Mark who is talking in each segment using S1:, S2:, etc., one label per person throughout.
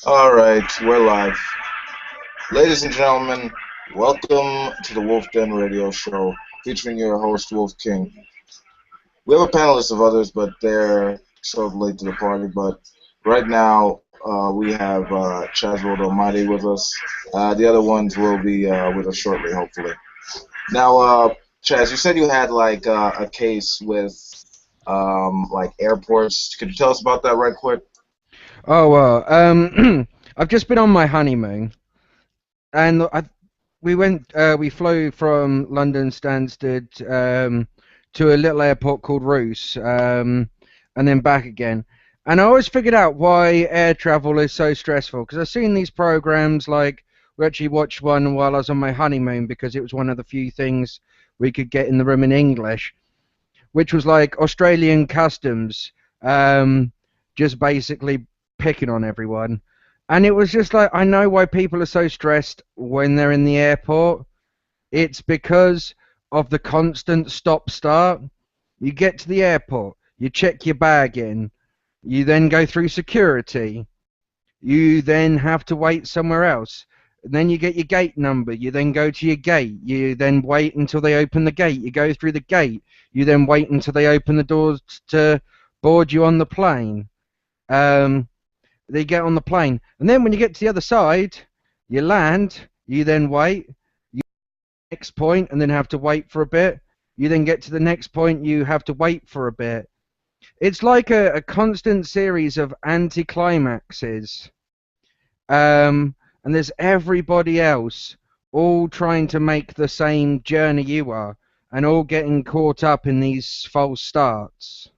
S1: All right, we're live. Ladies and gentlemen, welcome to the Wolf Den Radio Show featuring your host, Wolf King. We have a panelist of others, but they're sort of late to the party. But right now, we have Chaz World Almighty with us. The other ones will be with us shortly, hopefully. Now, Chaz, you said you had like a case with like airports. Could you tell us about that right quick?
S2: Oh well, I've just been on my honeymoon, and we flew from London Stansted to a little airport called Roos, and then back again. And I always figured out why air travel is so stressful because I've seen these programs like we actually watched one while I was on my honeymoon because it was one of the few things we could get in the room in English, which was like Australian customs, just basically picking on everyone. And it was just like, I know why people are so stressed when they're in the airport. It's because of the constant stop-start. You get to the airport, you check your bag in, you then go through security, you then have to wait somewhere else. And then you get your gate number, you then go to your gate, you then wait until they open the gate, you go through the gate, you then wait until they open the doors to board you on the plane. They get on the plane, and then when you get to the other side, you land, you then wait, you next point, and then have to wait for a bit. You then get to the next point, you have to wait for a bit. It's like a constant series of anticlimaxes. And there's everybody else all trying to make the same journey you are, and all getting caught up in these false starts.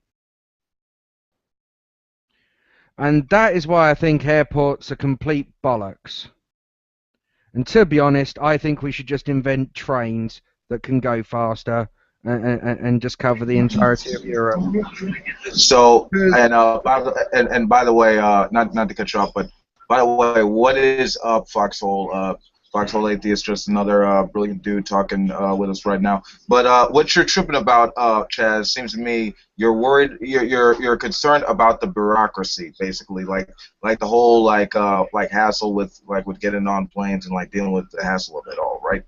S2: And that is why I think airports are complete bollocks. And to be honest, I think we should just invent trains that can go faster and just cover the entirety of Europe.
S1: So, and by the way, not to cut you off, but by the way, what is up, Foxhole? Foxhole Atheist, just another brilliant dude talking with us right now. But what you're tripping about, Chaz, seems to me you're worried, you're concerned about the bureaucracy, basically, like the whole like hassle with getting on planes and like dealing with the hassle of it all, right?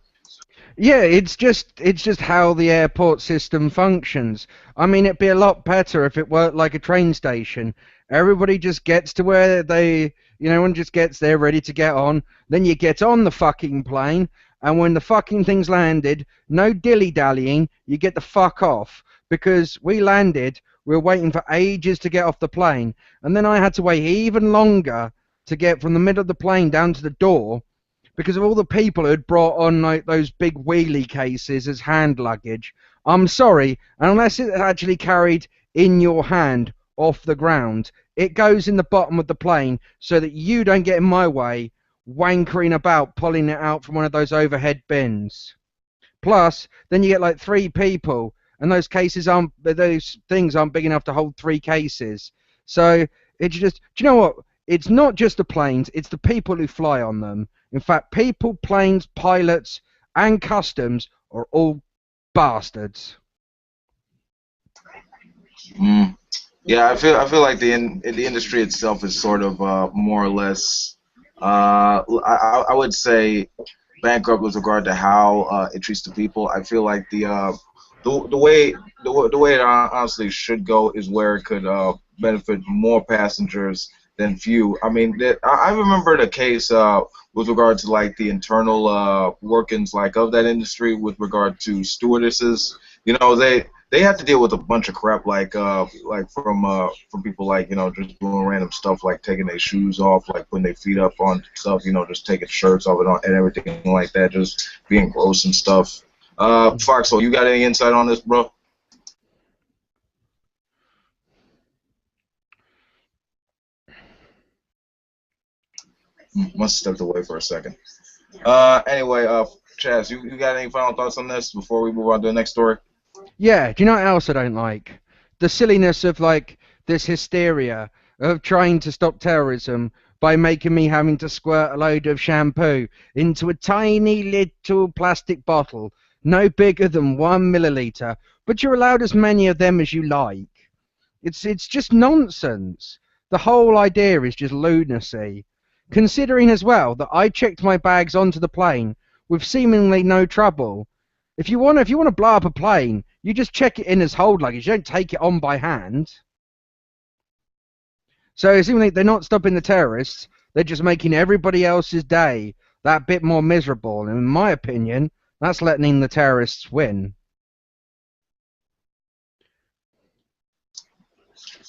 S2: Yeah, it's just how the airport system functions. I mean, it'd be a lot better if it worked like a train station. Everybody just gets to where everyone just gets there ready to get on. Then you get on the fucking plane, and when the fucking thing's landed, no dilly-dallying, you get the fuck off. Because we landed, we were waiting for ages to get off the plane, and then I had to wait even longer to get from the middle of the plane down to the door because of all the people who had brought on like those big wheelie cases as hand luggage. I'm sorry, unless it's actually carried in your hand off the ground, it goes in the bottom of the plane so that you don't get in my way wankering about pulling it out from one of those overhead bins. Plus, then you get like three people, and those things aren't big enough to hold three cases. So it's just, do you know what? It's not just the planes; it's the people who fly on them. In fact, people, planes, pilots, and customs are all bastards.
S1: Mm. Yeah, I feel like the industry itself is sort of more or less I would say bankrupt with regard to how it treats the people. I feel like the way the way it honestly should go is where it could benefit more passengers than few. I mean, I remember the case with regard to like the internal workings like of that industry with regard to stewardesses. You know, they have to deal with a bunch of crap like from people like just doing random stuff like taking their shoes off, like putting their feet up on stuff, just taking shirts off and everything like that, just being gross and stuff. Foxhole, you got any insight on this, bro? Must have stepped away for a second. Anyway, Chaz, you got any final thoughts on this before we move on to the next story?
S2: Yeah, do you know what else I don't like? The silliness of like this hysteria of trying to stop terrorism by making me having to squirt a load of shampoo into a tiny little plastic bottle, no bigger than 1 milliliter, but you're allowed as many of them as you like. It's just nonsense. the whole idea is just lunacy. Considering as well that I checked my bags onto the plane with seemingly no trouble. If you want to blow up a plane, you just check it in as hold luggage. You don't take it on by hand. So seemingly they're not stopping the terrorists. They're just making everybody else's day that bit more miserable. And in my opinion, that's letting the terrorists win.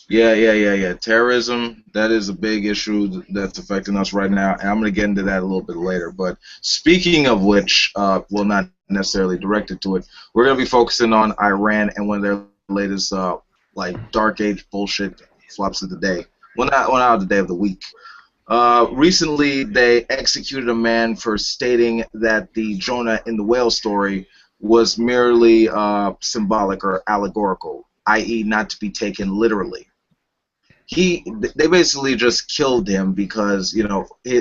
S1: Yeah. Terrorism, that is a big issue that's affecting us right now, and I'm going to get into that a little bit later. But speaking of which, well, not necessarily directed to it, we're going to be focusing on Iran and one of their latest, like, dark age bullshit flops of the day. Well, not of the day, of the week. Recently, they executed a man for stating that the Jonah in the whale story was merely symbolic or allegorical, i.e., not to be taken literally. They basically just killed him because,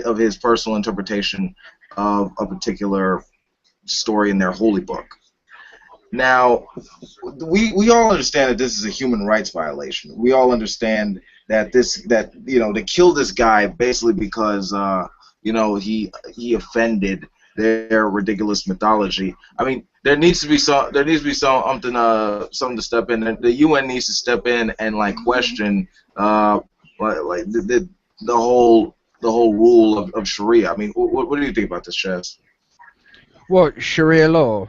S1: of his personal interpretation of a particular story in their holy book. Now, we all understand that this is a human rights violation. We all understand that to kill this guy basically because he offended their ridiculous mythology. I mean, there needs to be something to step in. The UN needs to step in and question the whole rule of Sharia. I mean, what do you think about this, Chaz?
S2: What, Sharia law?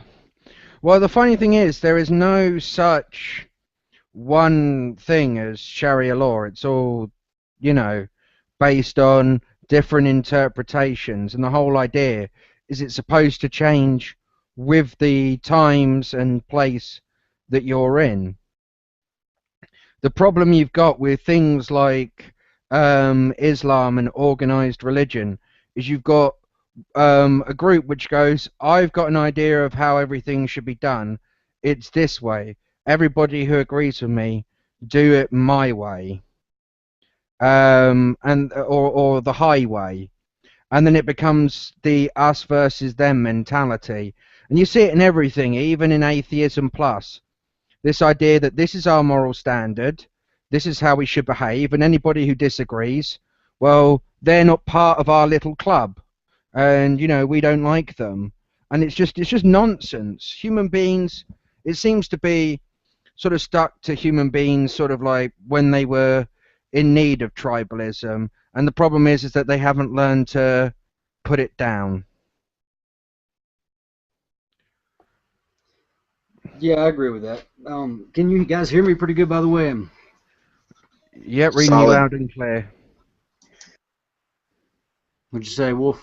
S2: Well, the funny thing is, there is no such one thing as Sharia law. It's all, based on different interpretations, and the whole idea is it's supposed to change with the times and place that you're in. The problem you've got with things like Islam and organized religion is you've got a group which goes, I've got an idea of how everything should be done. It's this way. Everybody who agrees with me, do it my way, or the highway, and then it becomes the us versus them mentality. And you see it in everything, even in Atheism Plus. This idea that this is our moral standard, this is how we should behave, and anybody who disagrees, well, they're not part of our little club, and we don't like them, and it's just nonsense. Human beings, it seems to be sort of stuck to human beings sort of like when they were in need of tribalism, and the problem is that they haven't learned to put it down.
S3: Yeah, I agree with that. Can you guys hear me pretty good, by the way?
S2: Yep, reading you loud and clear.
S3: What'd you say, Wolf?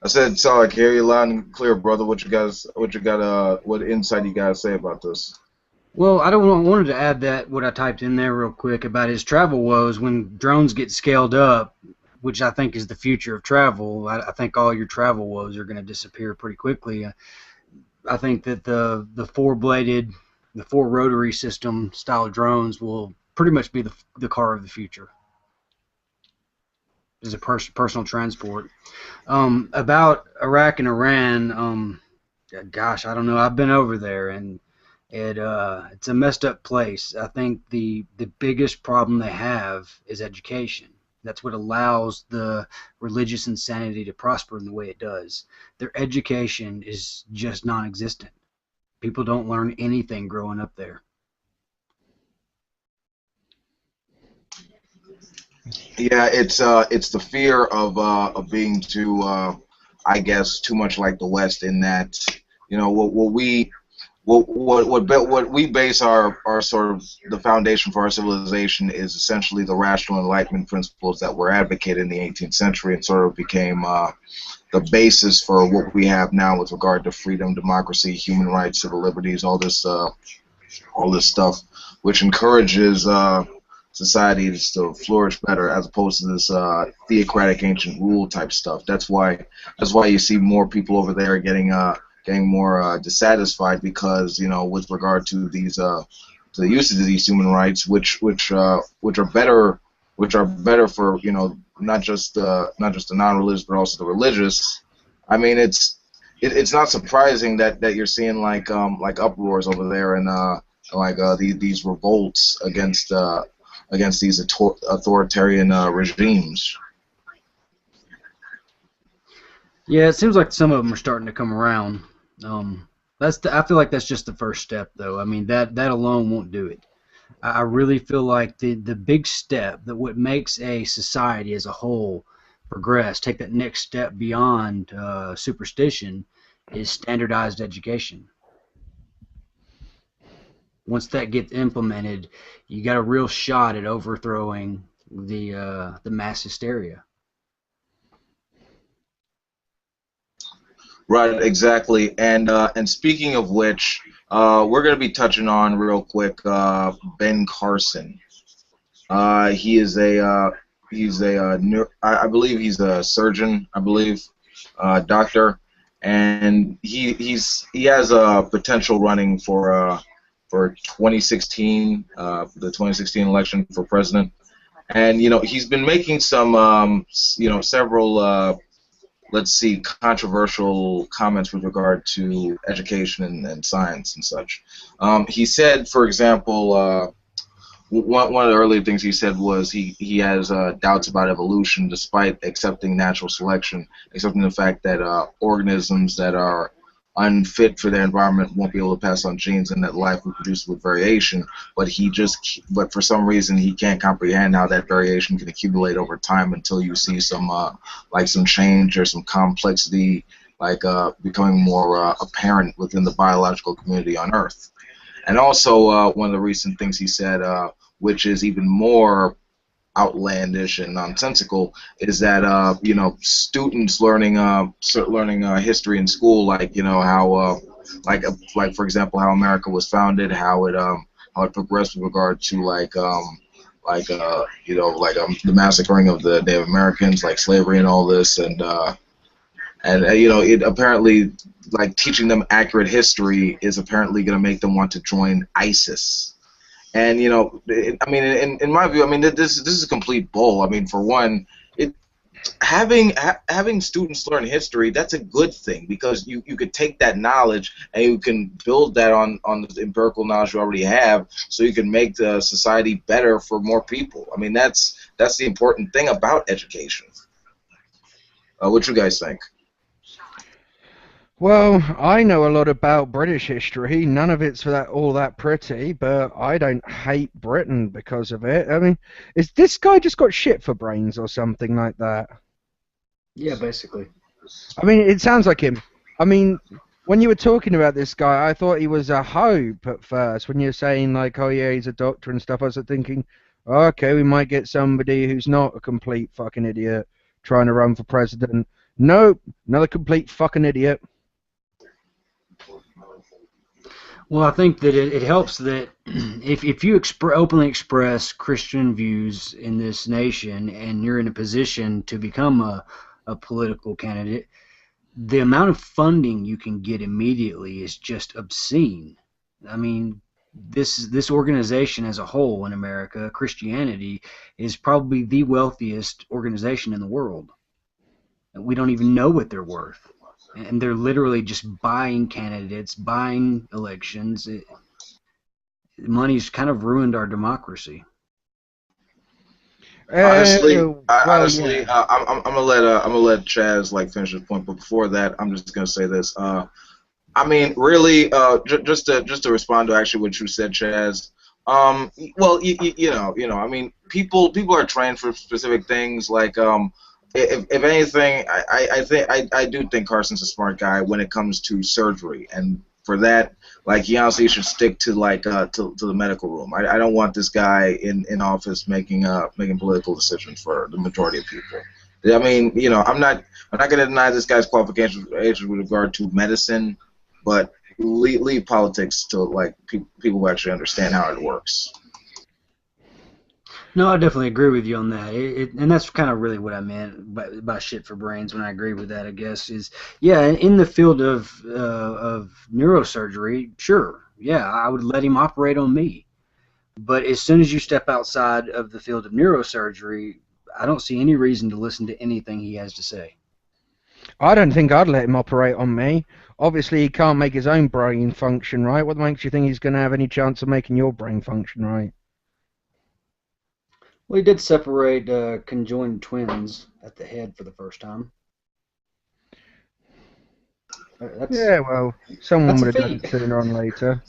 S1: I said solid. Hear you loud and clear, brother. What insight you guys say about this?
S3: Well, I wanted to add that what I typed in there real quick about his travel woes. When drones get scaled up, which I think is the future of travel, I think all your travel woes are going to disappear pretty quickly. I think that the four-bladed, the four-rotary system style drones will pretty much be the car of the future as a personal transport. About Iraq and Iran, gosh, I don't know. I've been over there, and it's a messed up place. I think the biggest problem they have is education. That's what allows the religious insanity to prosper in the way it does. Their education is just non-existent. People don't learn anything growing up there.
S1: Yeah, it's the fear of being too, I guess, too much like the West in that, what we base our sort of the foundation for our civilization is essentially the rational enlightenment principles that were advocated in the 18th century and sort of became the basis for what we have now with regard to freedom, democracy, human rights, civil liberties, all this stuff, which encourages societies to flourish better as opposed to this theocratic ancient rule type stuff. That's why you see more people over there getting more dissatisfied because with regard to these to the usage of these human rights, which are better for not just the non-religious but also the religious. I mean, it's not surprising that you're seeing like uproars over there and these revolts against against these authoritarian regimes.
S3: Yeah, it seems like some of them are starting to come around. I feel like that's just the first step, though. I mean, that alone won't do it. I really feel like the big step, that what makes a society as a whole progress, take that next step beyond superstition, is standardized education. Once that gets implemented, you got a real shot at overthrowing the mass hysteria.
S1: Right, exactly. And speaking of which, we're going to be touching on real quick Ben Carson. He is I believe he's a surgeon, I believe, doctor, and he has a potential running for 2016, the 2016 election for president. And he's been making some several let's see, controversial comments with regard to education and science and such. He said, for example, one of the earlier things he said was he has doubts about evolution despite accepting natural selection, accepting the fact that organisms that are unfit for their environment won't be able to pass on genes and that life reproduces with variation, but for some reason he can't comprehend how that variation can accumulate over time until you see some change or some complexity becoming more apparent within the biological community on Earth. And also one of the recent things he said, which is even more outlandish and nonsensical, is that students learning history in school, how for example how America was founded, how it progressed with regard to the massacring of the Native Americans, like slavery and all this, and it apparently, teaching them accurate history is apparently going to make them want to join ISIS. And in my view, this is a complete bull. I mean, for one, having students learn history, that's a good thing, because you could take that knowledge and you can build that on the empirical knowledge you already have, so you can make the society better for more people. I mean, that's the important thing about education. What you guys think?
S2: Well, I know a lot about British history. None of it's all that pretty, but I don't hate Britain because of it. I mean, is this guy just got shit for brains or something like that?
S3: Yeah, basically.
S2: I mean, it sounds like him. I mean, when you were talking about this guy, I thought he was a hope at first. When you're saying, oh yeah, he's a doctor and stuff, I was thinking, oh, okay, we might get somebody who's not a complete fucking idiot trying to run for president. Nope, another complete fucking idiot.
S3: Well, I think that it helps that if you openly express Christian views in this nation and you're in a position to become a political candidate, the amount of funding you can get immediately is just obscene. I mean, this organization as a whole in America, Christianity, is probably the wealthiest organization in the world. We don't even know what they're worth. And they're literally just buying candidates, buying elections. Money's kind of ruined our democracy.
S1: Honestly,
S2: Yeah.
S1: I'm gonna let Chaz finish his point, but before that, I'm just gonna say this. I mean, really, just to respond to actually what you said, Chaz. Well, I mean, people are trained for specific things. If anything, I do think Carson's a smart guy when it comes to surgery, and for that, he honestly should stick to to the medical room. I don't want this guy in office making political decisions for the majority of people. I mean, I'm not going to deny this guy's qualifications with regard to medicine, but leave politics to people who actually understand how it works.
S3: No, I definitely agree with you on that. And that's kind of really what I meant by shit for brains when I agree with that, I guess, is, yeah, in the field of neurosurgery, sure, yeah, I would let him operate on me. But as soon as you step outside of the field of neurosurgery, I don't see any reason to listen to anything he has to say.
S2: I don't think I'd let him operate on me. Obviously, he can't make his own brain function right. What makes you think he's going to have any chance of making your brain function right?
S3: Well, he did separate conjoined twins at the head for the first time. That's
S2: Yeah, well, someone
S3: that's a
S2: would have done
S3: feat.
S2: it sooner or later.
S3: I mean,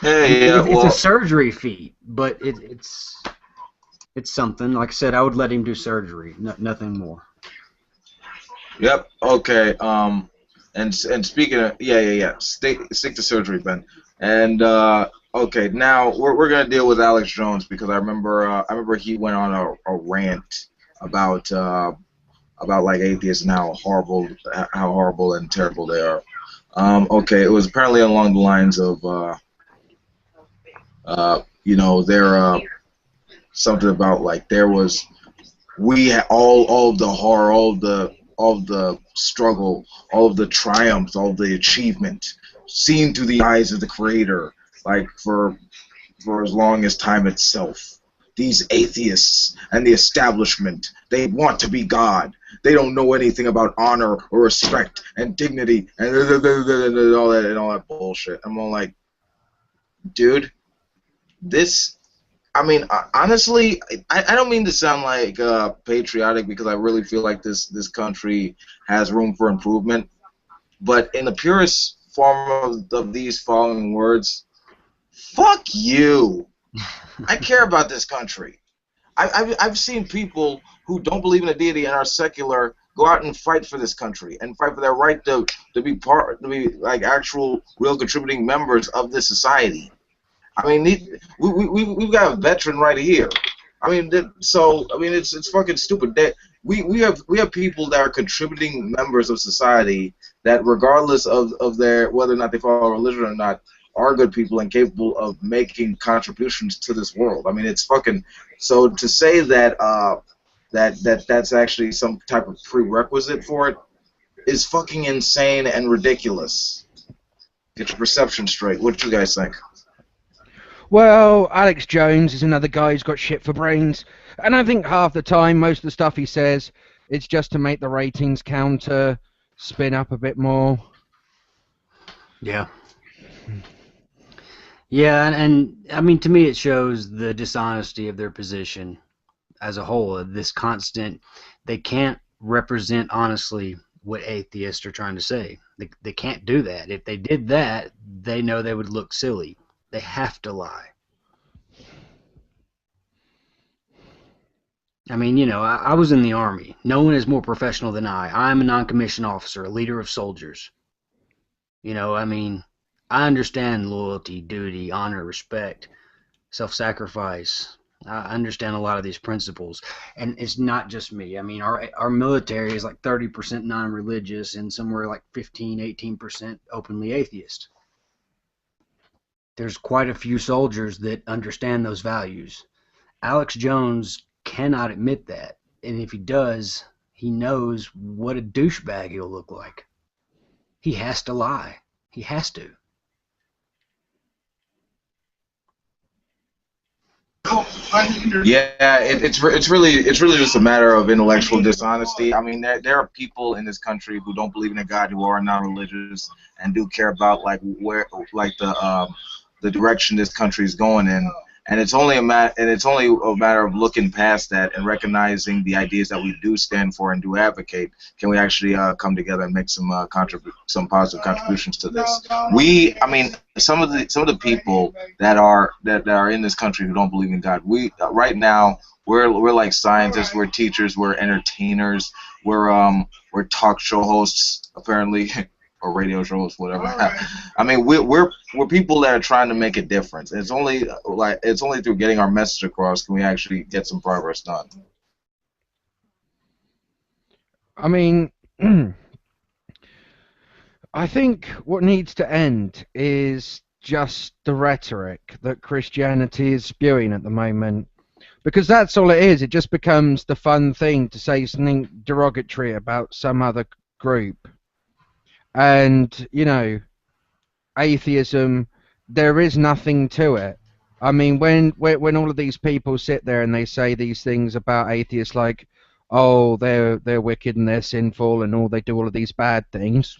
S1: Hey, yeah,
S3: it's a
S1: well,
S3: surgery feat, but it's something. Like I said, I would let him do surgery, nothing more.
S1: yep, okay. And speaking of, yeah. Stick to surgery, Ben. And okay, now we're gonna deal with Alex Jones because I remember he went on a rant about about like atheists and how horrible and terrible they are. Okay, it was apparently along the lines of there something about like there was all of the horror, all of the struggle, all of the triumphs, all of the achievement seen through the eyes of the creator, like for as long as time itself. These atheists and the establishment, they want to be God. They don't know anything about honor or respect and dignity and all that bullshit. I'm all like, dude, this I mean, honestly, I don't mean to sound like patriotic because I really feel like this country has room for improvement. But in the purest form of these following words, fuck you. I care about this country. I've seen people who don't believe in a deity and are secular go out and fight for this country and fight for their right to be like actual real contributing members of this society. I mean, we've got a veteran right here. I mean, it's fucking stupid. That we have people that are contributing members of society that, regardless of their whether or not they follow religion or not, are good people and capable of making contributions to this world. I mean, it's fucking so to say that that's actually some type of prerequisite for it is fucking insane and ridiculous. Get your perception straight. What do you guys think?
S2: Well, Alex Jones is another guy who's got shit for brains, and I think half the time, most of the stuff he says, it's just to make the ratings counter spin up a bit more.
S3: Yeah. Yeah, and I mean, to me, it shows the dishonesty of their position as a whole. This constant, they can't represent honestly what atheists are trying to say. They can't do that. If they did that, they know they would look silly. They have to lie. I mean, I was in the Army. No one is more professional than I. I'm a non-commissioned officer, a leader of soldiers. I mean, I understand loyalty, duty, honor, respect, self-sacrifice. I understand a lot of these principles, and it's not just me. I mean, our military is like 30% non-religious and somewhere like 15-18% openly atheist. There's quite a few soldiers that understand those values. Alex Jones cannot admit that, and if he does, he knows what a douchebag he'll look like. He has to lie. He has to.
S1: Yeah, it's really just a matter of intellectual dishonesty. I mean, there are people in this country who don't believe in a God, who are non-religious, and do care about like where like the direction this country is going in. And it's only a matter of looking past that and recognizing the ideas that we do stand for and do advocate. Can we actually come together and make some positive contributions to this? I mean, some of the people that are in this country who don't believe in God. We right now we're like scientists, we're teachers, we're entertainers, we're talk show hosts apparently. Or radio shows, whatever. I mean, we're people that are trying to make a difference. It's only through getting our message across can we actually get some progress done.
S2: I mean, I think what needs to end is just the rhetoric that Christianity is spewing at the moment. Because that's all it is. It just becomes the fun thing to say something derogatory about some other group. And, atheism, there is nothing to it. I mean, when all of these people sit there and they say these things about atheists like, oh, they're wicked and they're sinful and they do all of these bad things,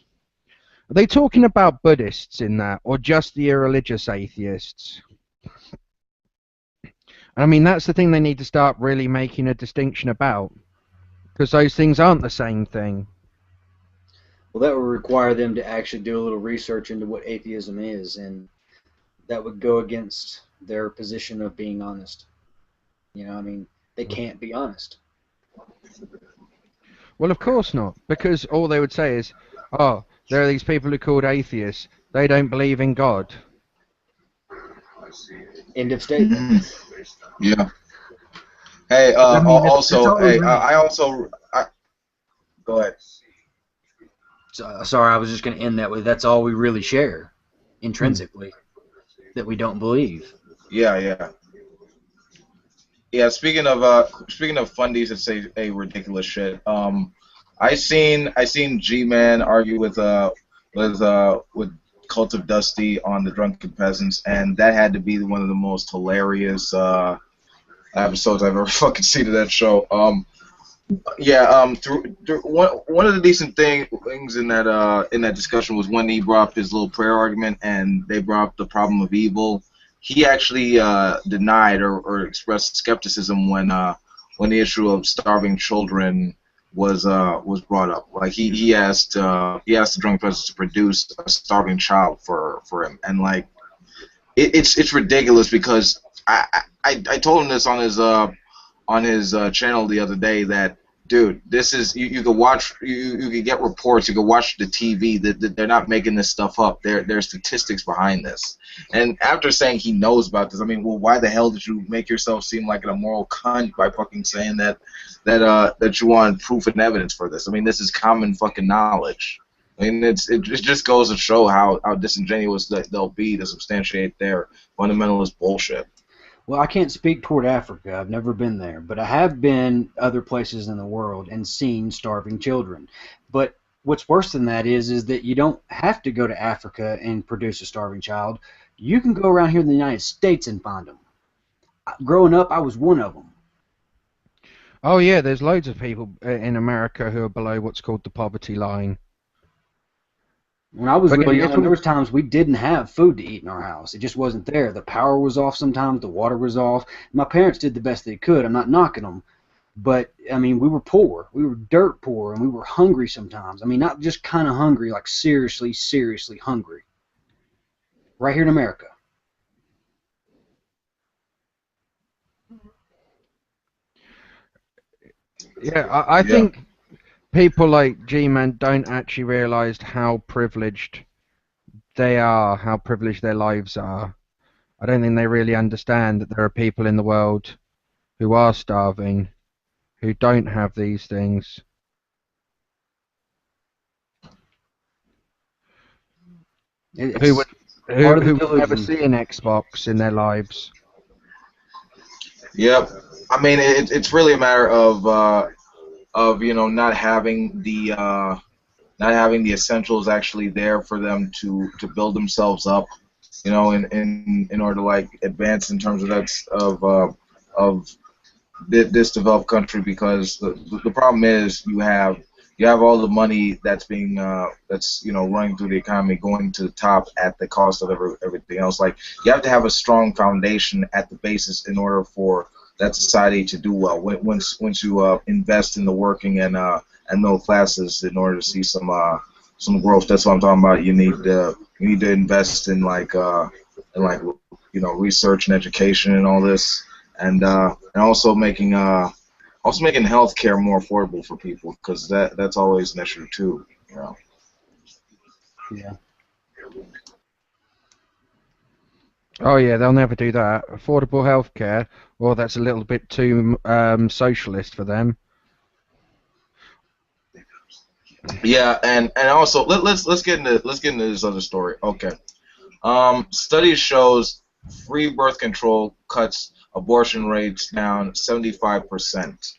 S2: are they talking about Buddhists in that, or just the irreligious atheists? And I mean, that's the thing they need to start really making a distinction about, because those things aren't the same thing.
S3: Well, that would require them to actually do a little research into what atheism is, and that would go against their position of being honest. You know, I mean, they can't be honest.
S2: Well, of course not, because all they would say is, oh, there are these people who are called atheists. They don't believe in God.
S3: End of statement.
S1: Yeah. Hey,
S2: I mean,
S1: also, go ahead.
S3: So, sorry, I was just going to end that with that's all we really share intrinsically that we don't believe.
S1: Yeah. Speaking of fundies that say a ridiculous shit. I seen G-Man argue with Cult of Dusty on the Drunken Peasants, and that had to be one of the most hilarious episodes I've ever fucking seen of that show. One of the decent things in that discussion was when he brought up his little prayer argument, and they brought up the problem of evil. He actually denied or expressed skepticism when the issue of starving children was brought up. Like he asked the Drunk Peasants to produce a starving child for him, and like it's ridiculous because I told him this on his channel the other day that, dude, this is you could watch, you could get reports, you could watch the TV that they're not making this stuff up. There's statistics behind this. And after saying he knows about this, I mean, well, why the hell did you make yourself seem like an immoral cunt by fucking saying that you want proof and evidence for this? I mean, this is common fucking knowledge. I mean, it just goes to show how disingenuous they'll be to substantiate their fundamentalist bullshit.
S3: Well, I can't speak toward Africa. I've never been there, but I have been other places in the world and seen starving children. But what's worse than that is that you don't have to go to Africa and produce a starving child. You can go around here in the United States and find them. Growing up, I was one of them.
S2: Oh yeah, there's loads of people in America who are below what's called the poverty line.
S3: When I was really young, there was times we didn't have food to eat in our house. It just wasn't there. The power was off sometimes. The water was off. My parents did the best they could. I'm not knocking them. But, I mean, we were poor. We were dirt poor, and we were hungry sometimes. I mean, not just kind of hungry, like seriously, seriously hungry. Right here in America.
S2: Yeah, I think people like G-Man don't actually realize how privileged they are, how privileged their lives are. I don't think they really understand that there are people in the world who are starving, who don't have these things. Who would never see an Xbox in their lives.
S1: Yep. I mean, it's really a matter of not having the essentials actually there for them to build themselves up, in order to like advance in terms of this developed country, because the problem is you have all the money that's being running through the economy going to the top at the cost of everything else. Like, you have to have a strong foundation at the basis in order for that society to do well. Once you invest in the working and middle classes in order to see some growth. That's what I'm talking about. You need to invest in research and education and all this, and also making healthcare more affordable for people, because that's always an issue too.
S3: Yeah.
S2: Oh yeah, they'll never do that. Affordable healthcare, well, that's a little bit too socialist for them.
S1: Yeah, and also let's get into this other story. Okay. Study shows free birth control cuts abortion rates down 75%.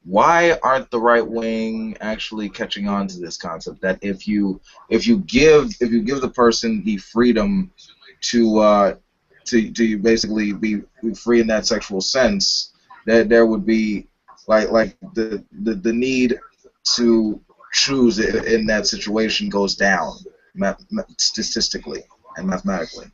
S1: Why aren't the right wing actually catching on to this concept that if you give the person the freedom to basically be free in that sexual sense, that there would be like the need to choose in that situation goes down statistically and mathematically.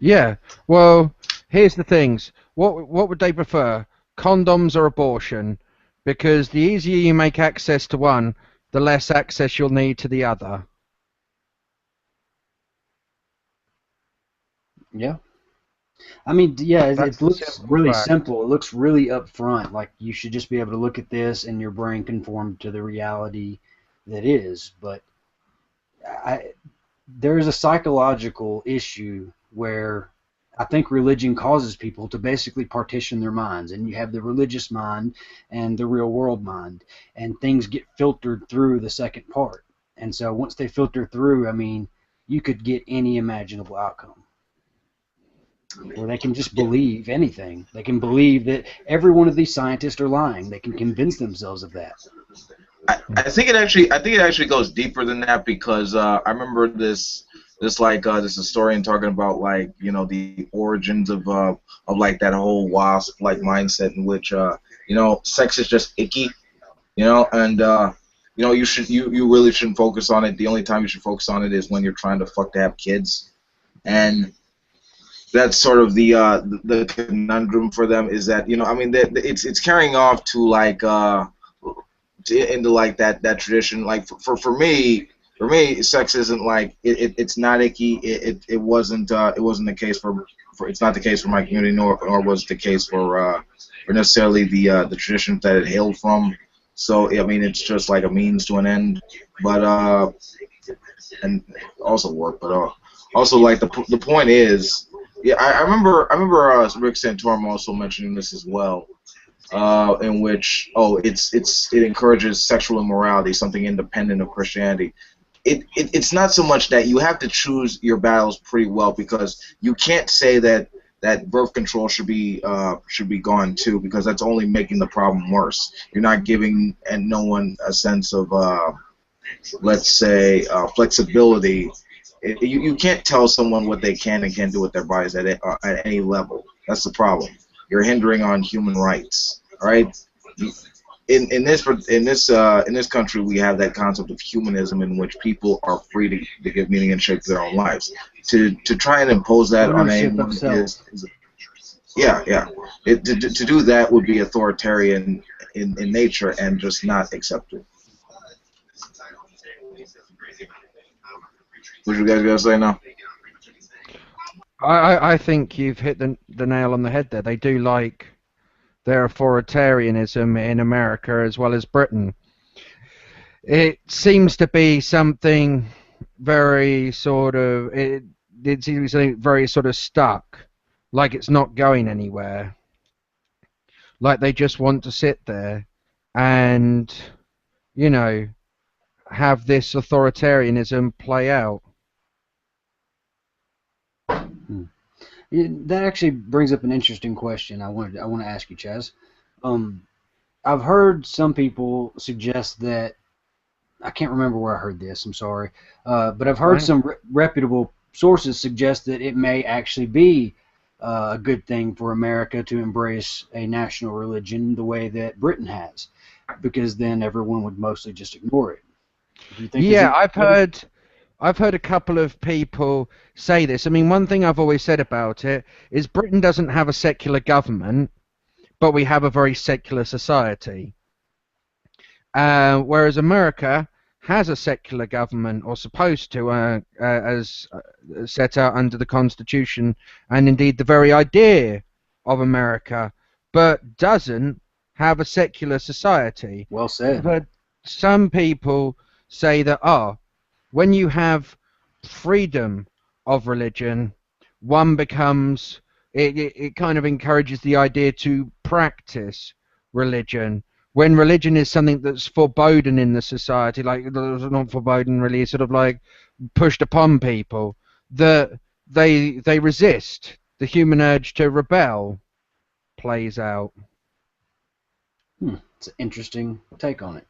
S2: Yeah, well, here's the things. what would they prefer? Condoms or abortion? Because the easier you make access to one, the less access you'll need to the other.
S3: Yeah. I mean, yeah,
S2: That's
S3: it
S2: the
S3: looks
S2: simple
S3: really
S2: fact.
S3: simple. It looks really upfront. Like you should just be able to look at this and your brain conform to the reality that is. But I, there is a psychological issue where I think religion causes people to basically partition their minds, and you have the religious mind and the real world mind, and things get filtered through the second part. And so once they filter through, I mean, you could get any imaginable outcome where they can just believe anything. They can believe that every one of these scientists are lying. They can convince themselves of that.
S1: I think it actually goes deeper than that because I remember this historian talking about like the origins of like that whole wasp like mindset in which sex is just icky, and you really shouldn't focus on it. The only time you should focus on it is when you're trying to fuck to have kids, and that's sort of the conundrum for them is that I mean it's carrying off to like into like that tradition. Like for me, sex isn't like it's not icky. It wasn't the case for it's not the case for my community, nor was the case for necessarily the tradition that it hailed from. So I mean, it's just like a means to an end, but and also work, but also like the point is, yeah, I remember Rick Santorum also mentioning this as well, in which it encourages sexual immorality, something independent of Christianity. It's not so much that you have to choose your battles pretty well because you can't say that birth control should be gone too, because that's only making the problem worse. You're not giving no one a sense of let's say flexibility. You can't tell someone what they can and can't do with their bodies at any level. That's the problem. You're hindering on human rights. All right. In this country, we have that concept of humanism in which people are free to give meaning and shape to their own lives. To try and impose that on
S3: Ownership
S1: anyone
S3: of self.
S1: is yeah. To do that would be authoritarian in nature and just not accepted. What you guys gotta say now?
S2: I think you've hit the nail on the head there. They do like their authoritarianism in America as well as Britain. It seems to be something very sort of it seems to be something very sort of stuck, like it's not going anywhere. Like they just want to sit there and you know have this authoritarianism play out.
S3: That actually brings up an interesting question. I want to ask you, Chaz. I've heard some people suggest that I can't remember where I heard this. I'm sorry, but I've heard
S2: Right.
S3: some reputable sources suggest that it may actually be a good thing for America to embrace a national religion the way that Britain has, because then everyone would mostly just ignore it. Do you think?
S2: Yeah, I've heard a couple of people say this. I mean, one thing I've always said about it is Britain doesn't have a secular government, but we have a very secular society. Whereas America has a secular government, or supposed to, as set out under the Constitution, and indeed the very idea of America, but doesn't have a secular society.
S3: Well
S2: I've
S3: said.
S2: heard some people say that, when you have freedom of religion, one becomes it kind of encourages the idea to practice religion. When religion is something that's forbidden in the society, like not forbidden really, it's sort of like pushed upon people, that they resist. The human urge to rebel plays out.
S3: It's an interesting take on it.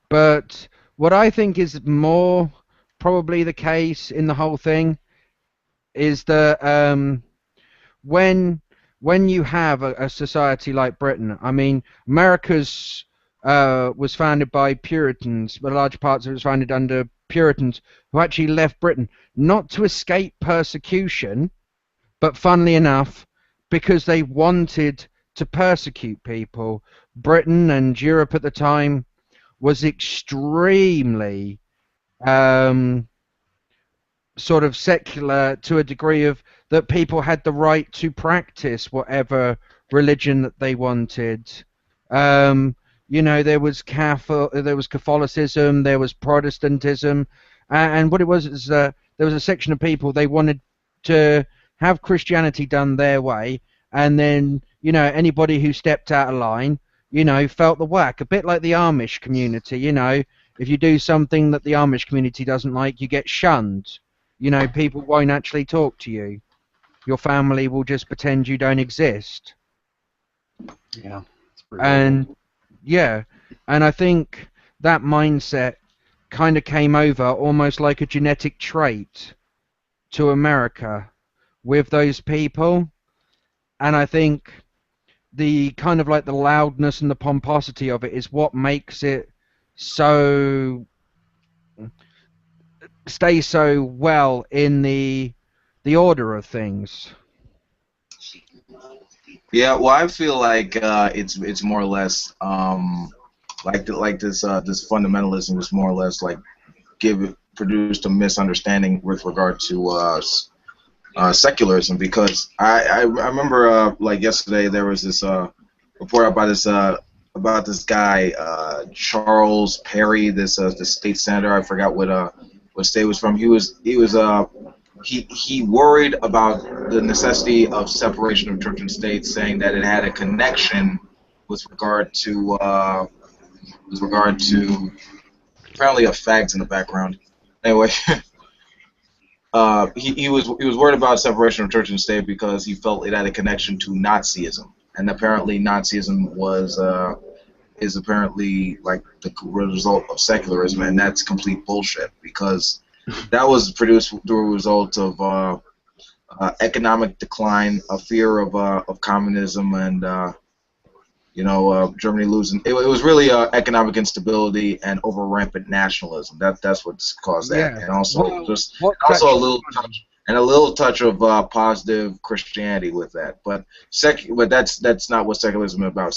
S2: But what I think is more probably the case in the whole thing is that when you have a society like Britain, I mean, America's was founded by Puritans, but large parts of it was founded under Puritans who actually left Britain not to escape persecution, but funnily enough, because they wanted to persecute people. Britain and Europe at the time was extremely sort of secular to a degree of that people had the right to practice whatever religion that they wanted. There was Catholicism, there was Protestantism, and what it was is there was a section of people they wanted to have Christianity done their way, and then anybody who stepped out of line, felt the whack, a bit like the Amish community. If you do something that the Amish community doesn't like, you get shunned. People won't actually talk to you. Your family will just pretend you don't exist.
S3: Yeah.
S2: And yeah, and I think that mindset kind of came over almost like a genetic trait to America with those people. And I think the kind of like the loudness and the pomposity of it is what makes it stay so well in the order of things.
S1: Yeah, well, I feel like it's more or less this fundamentalism was more or less like produced a misunderstanding with regard to secularism, because I remember like yesterday there was this report about this guy Charles Perry, this state senator. I forgot what state it was from. He worried about the necessity of separation of church and state, saying that it had a connection with regard to apparently a fags in the background. Anyway, he was worried about separation of church and state because he felt it had a connection to Nazism, and apparently Nazism is apparently like the result of secularism, and that's complete bullshit, because that was produced through a result of economic decline, a fear of communism, and Germany losing. It was really economic instability and over rampant nationalism. That's what's caused that,
S2: Yeah.
S1: and also
S2: What's
S1: a little touch of positive Christianity with that. But that's not what secularism is about,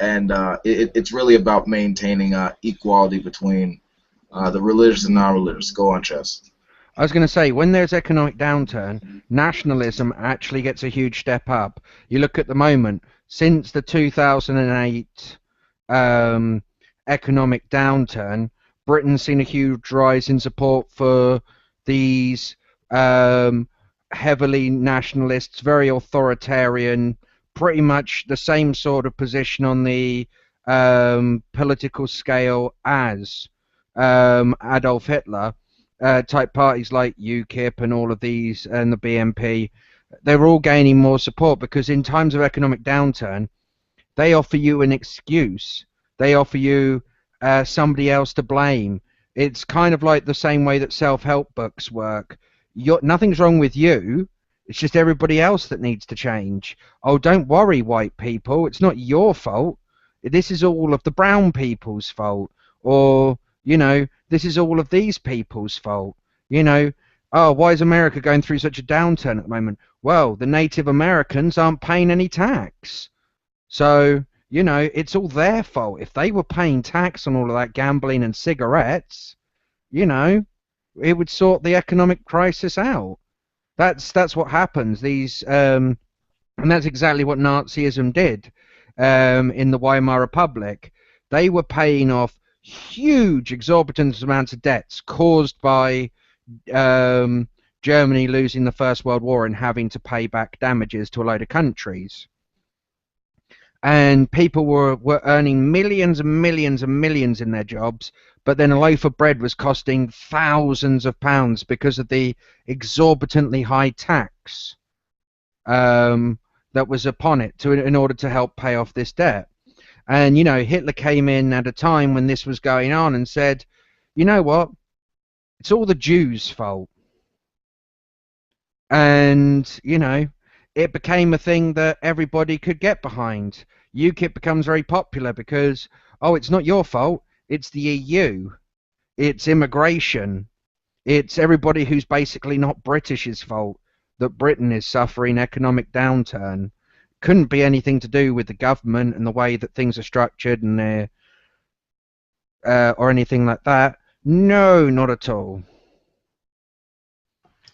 S1: and it's really about maintaining equality between the religious and non-religious. Go on, Chess.
S2: I was going to say, when there's economic downturn, nationalism actually gets a huge step up. You look at the moment, since the 2008 economic downturn, Britain's seen a huge rise in support for these heavily nationalists, very authoritarian, pretty much the same sort of position on the political scale as Adolf Hitler type parties like UKIP and all of these, and the BNP. They're all gaining more support because in times of economic downturn, they offer you an excuse. They offer you somebody else to blame. It's kind of like the same way that self-help books work. Nothing's wrong with you. It's just everybody else that needs to change. Oh, don't worry, white people. It's not your fault. This is all of the brown people's fault. Or this is all of these people's fault. Oh, why is America going through such a downturn at the moment? Well, the Native Americans aren't paying any tax. So, it's all their fault. If they were paying tax on all of that gambling and cigarettes, it would sort the economic crisis out. That's what happens. And that's exactly what Nazism did in the Weimar Republic. They were paying off huge, exorbitant amounts of debts caused by Germany losing the First World War and having to pay back damages to a load of countries. And people were earning millions and millions and millions in their jobs, but then a loaf of bread was costing thousands of pounds because of the exorbitantly high tax that was upon it in order to help pay off this debt. And, Hitler came in at a time when this was going on and said, you know what? It's all the Jews' fault. And, it became a thing that everybody could get behind. UKIP becomes very popular because, it's not your fault. It's the EU. It's immigration. It's everybody who's basically not British's fault. that Britain is suffering economic downturn. Couldn't be anything to do with the government and the way that things are structured and or anything like that. No, not at all.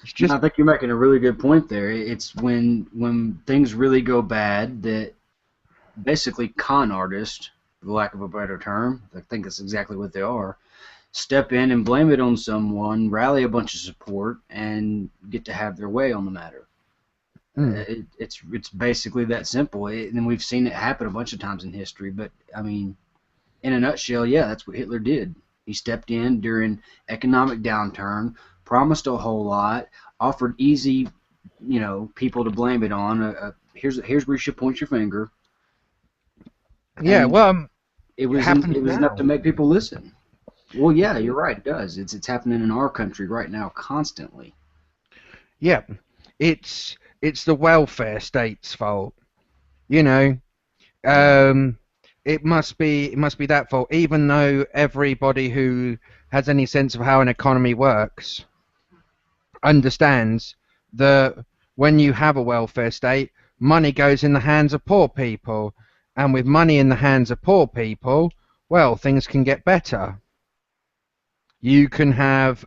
S2: It's just,
S3: I think you're making a really good point there. It's when things really go bad that basically con artists, for the lack of a better term, I think that's exactly what they are, step in and blame it on someone, rally a bunch of support, and get to have their way on the matter. It's basically that simple. And we've seen it happen a bunch of times in history. But I mean, in a nutshell, yeah, that's what Hitler did. He stepped in during economic downturn, promised a whole lot, offered easy, people to blame it on. Here's where you should point your finger.
S2: yeah,
S3: And
S2: well,
S3: it was
S2: happens
S3: enough
S2: now.
S3: to make people listen. Well, yeah, you're right. It does. It's happening in our country right now, constantly.
S2: Yeah, it's the welfare state's fault. You know, it must be that fault. Even though everybody who has any sense of how an economy works understands that when you have a welfare state, money goes in the hands of poor people, and with money in the hands of poor people, well, things can get better. You can have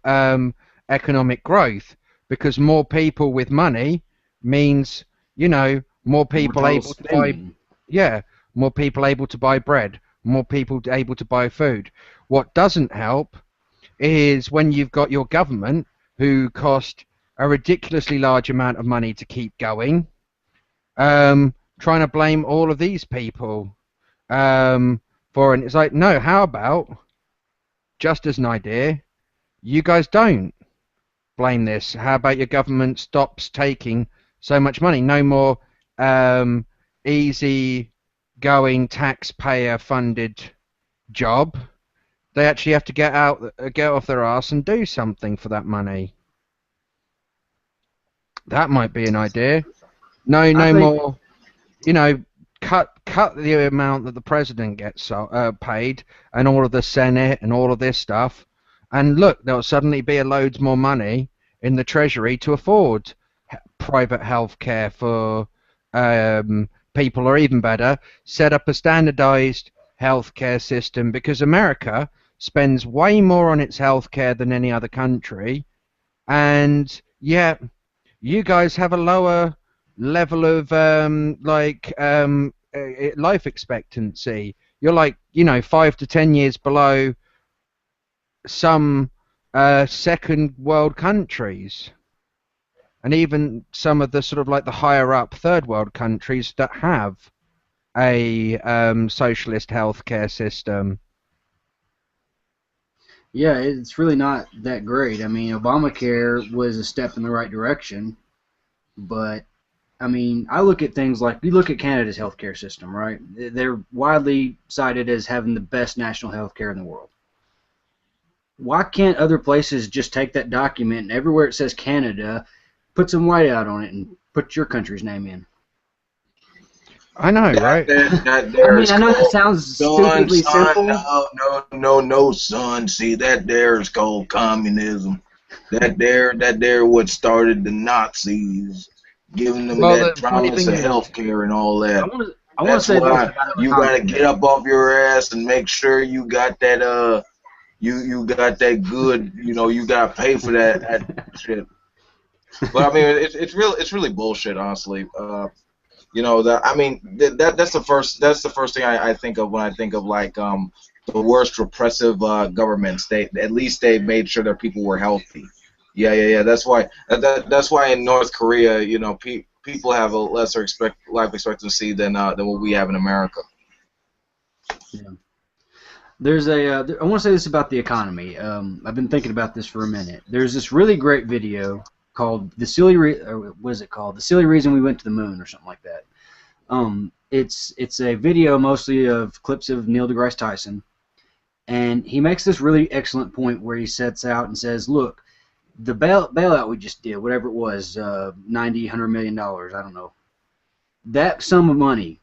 S2: economic growth because more people with money means, more
S3: More
S2: people
S3: total
S2: able to buy,
S3: spending.
S2: yeah, more people able to buy bread, more people able to buy food. What doesn't help is when you've got your government who cost a ridiculously large amount of money to keep going, trying to blame all of these people for it. It's like, no, how about, just as an idea, you guys don't blame this. How about your government stops taking so much money? No more easy going taxpayer funded job. They actually have to get off their arse and do something for that money. That might be an idea. No
S3: I think
S2: more. Cut the amount that the president gets paid, and all of the Senate and all of this stuff, and look, there'll suddenly be loads more money in the treasury to afford private health care for people, or even better, set up a standardized healthcare system, because America spends way more on its healthcare than any other country, and yet you guys have a lower level of life expectancy. You're like 5 to 10 years below some second world countries, and even some of the sort of like the higher up third world countries that have a socialist healthcare system.
S3: Yeah, it's really not that great. I mean, Obamacare was a step in the right direction, but I mean, I look at things like, you look at Canada's healthcare system, right? They're widely cited as having the best national healthcare in the world. Why can't other places just take that document and everywhere it says Canada, put some whiteout on it and put your country's name in?
S2: I know, right?
S3: I mean, I know that sounds stupidly simple.
S1: No, son. See, that there is called communism. That there what started the Nazis, giving them
S2: Well,
S1: that
S2: the funny
S1: promise
S2: thing
S1: of
S2: is,
S1: health care and all that.
S3: I want to say this
S1: Why
S3: about
S1: you gotta get up off your ass and make sure you got that you got that good, you gotta pay for that shit. But I mean, it's really bullshit, honestly. That's the first thing I think of when I think of like the worst repressive governments. At least they made sure their people were healthy. Yeah. That's why in North Korea, people have a lesser life expectancy than what we have in America.
S3: Yeah. There's I want to say this about the economy. I've been thinking about this for a minute. There's this really great video called what is it called? The Silly Reason We Went to the Moon, or something like that. It's a video mostly of clips of Neil deGrasse Tyson, and he makes this really excellent point where he sets out and says, look, the bailout we just did, whatever it was, $100 million, I don't know, that sum of money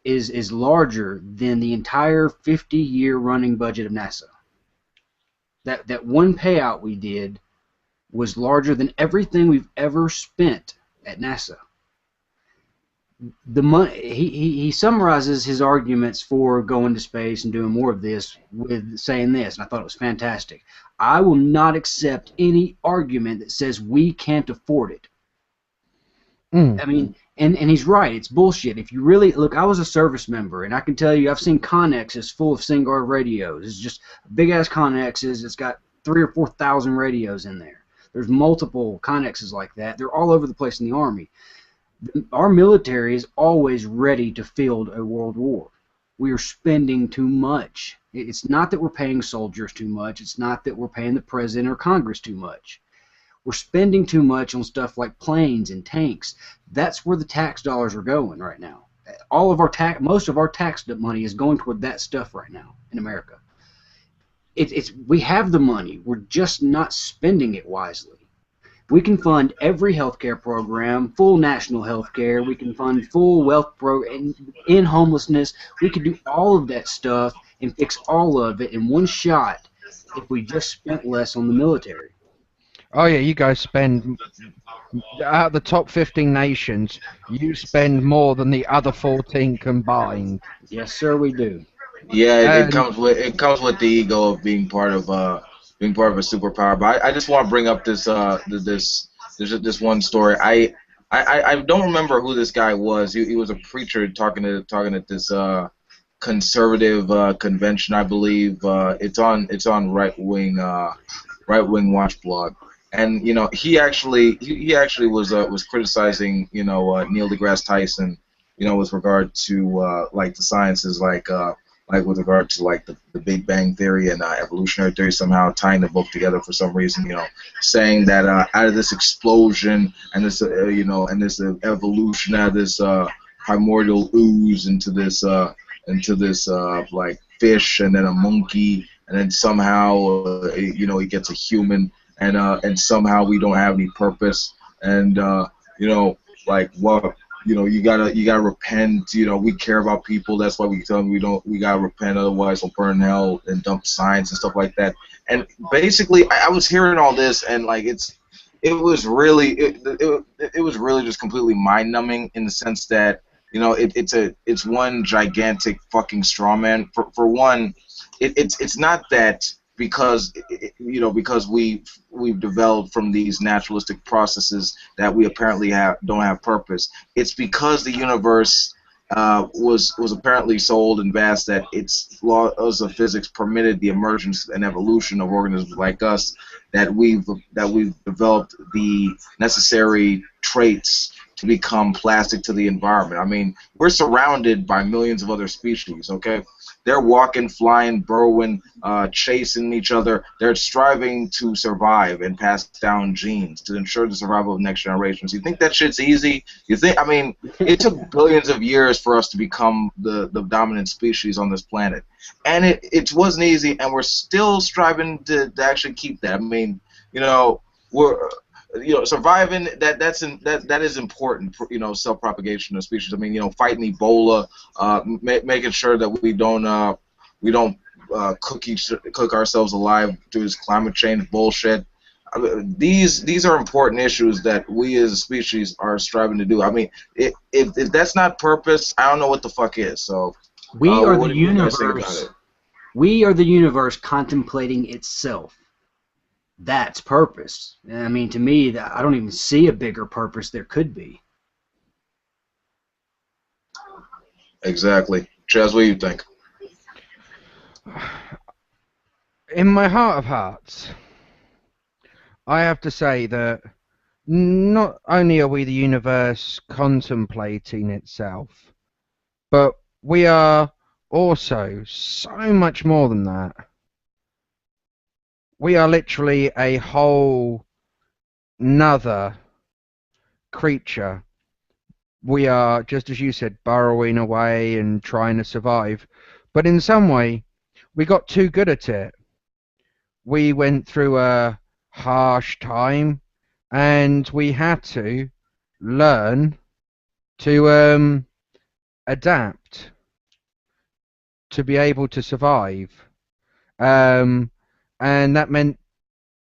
S3: is larger than the entire 50-year running budget of NASA. That one payout we did was larger than everything we've ever spent at NASA. The money, he summarizes his arguments for going to space and doing more of this with saying this, and I thought it was fantastic. I will not accept any argument that says we can't afford it. I mean, and he's right. It's bullshit. If you really look, I was a service member, and I can tell you, I've seen Connexes full of SingGuard radios. It's just big ass Connexes. It's got 3,000 or 4,000 radios in there. There's multiple Connexes like that. They're all over the place in the Army. Our military is always ready to field a world war. We are spending too much. It's not that we're paying soldiers too much. It's not that we're paying the president or Congress too much. We're spending too much on stuff like planes and tanks. That's where the tax dollars are going right now. All of our most of our tax money is going toward that stuff right now in America. We have the money. We're just not spending it wisely. We can fund every healthcare program, full national healthcare. We can fund full wealth program in homelessness. We could do all of that stuff and fix all of it in one shot if we just spent less on the military.
S2: Oh yeah, you guys spend, out of the top 15 nations, you spend more than the other 14 combined.
S3: Yes, sir, we do.
S1: Yeah, it comes with the ego of being part of a superpower. But I just want to bring up this one story. I don't remember who this guy was. He was a preacher talking at this conservative convention, I believe. It's on right wing watch blog. And he actually was criticizing Neil deGrasse Tyson, with regard to like the sciences, like with regard to like the Big Bang Theory and evolutionary theory, somehow tying the book together for some reason, saying that out of this explosion and this and this evolution, out of this primordial ooze into this like fish and then a monkey and then somehow he gets a human. And somehow we don't have any purpose, and like what you gotta repent. We care about people. That's why we tell them we gotta repent, otherwise we'll burn in hell and dump science and stuff like that. And basically, I was hearing all this, and like it was really just completely mind numbing in the sense that it's one gigantic fucking straw man. For one, it's not that. Because we've developed from these naturalistic processes that we apparently don't have purpose. It's because the universe was apparently so old and vast that its laws of physics permitted the emergence and evolution of organisms like us, that we've developed the necessary traits to become plastic to the environment. I mean, we're surrounded by millions of other species, okay? They're walking, flying, burrowing, chasing each other. They're striving to survive and pass down genes to ensure the survival of next generations. You think that shit's easy? I mean, it took billions of years for us to become the dominant species on this planet. And it wasn't easy, and we're still striving to actually keep that. I mean, we're... surviving that is important. Self-propagation of species. I mean, fighting Ebola, making sure that we don't cook ourselves alive through this climate change bullshit. I mean, these are important issues that we as a species are striving to do. I mean, if that's not purpose, I don't know what the fuck is. So
S3: we are the universe. We are the universe contemplating itself. That's purpose. I mean, to me, I don't even see a bigger purpose there could be.
S1: Exactly. Chaz, what do you think?
S2: In my heart of hearts, I have to say that not only are we the universe contemplating itself, but we are also so much more than that. We are literally a whole nother creature. We are, just as you said, burrowing away and trying to survive. But in some way, we got too good at it. We went through a harsh time, and we had to learn to adapt to be able to survive. And that meant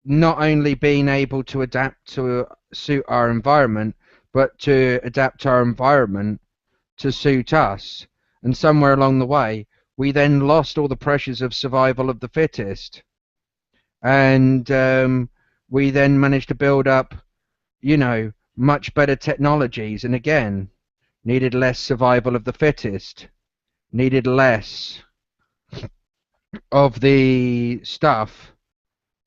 S2: not only being able to adapt to suit our environment, but to adapt our environment to suit us. And somewhere along the way, we then lost all the pressures of survival of the fittest. And we then managed to build up, much better technologies. And again, needed less survival of the fittest, needed less of the stuff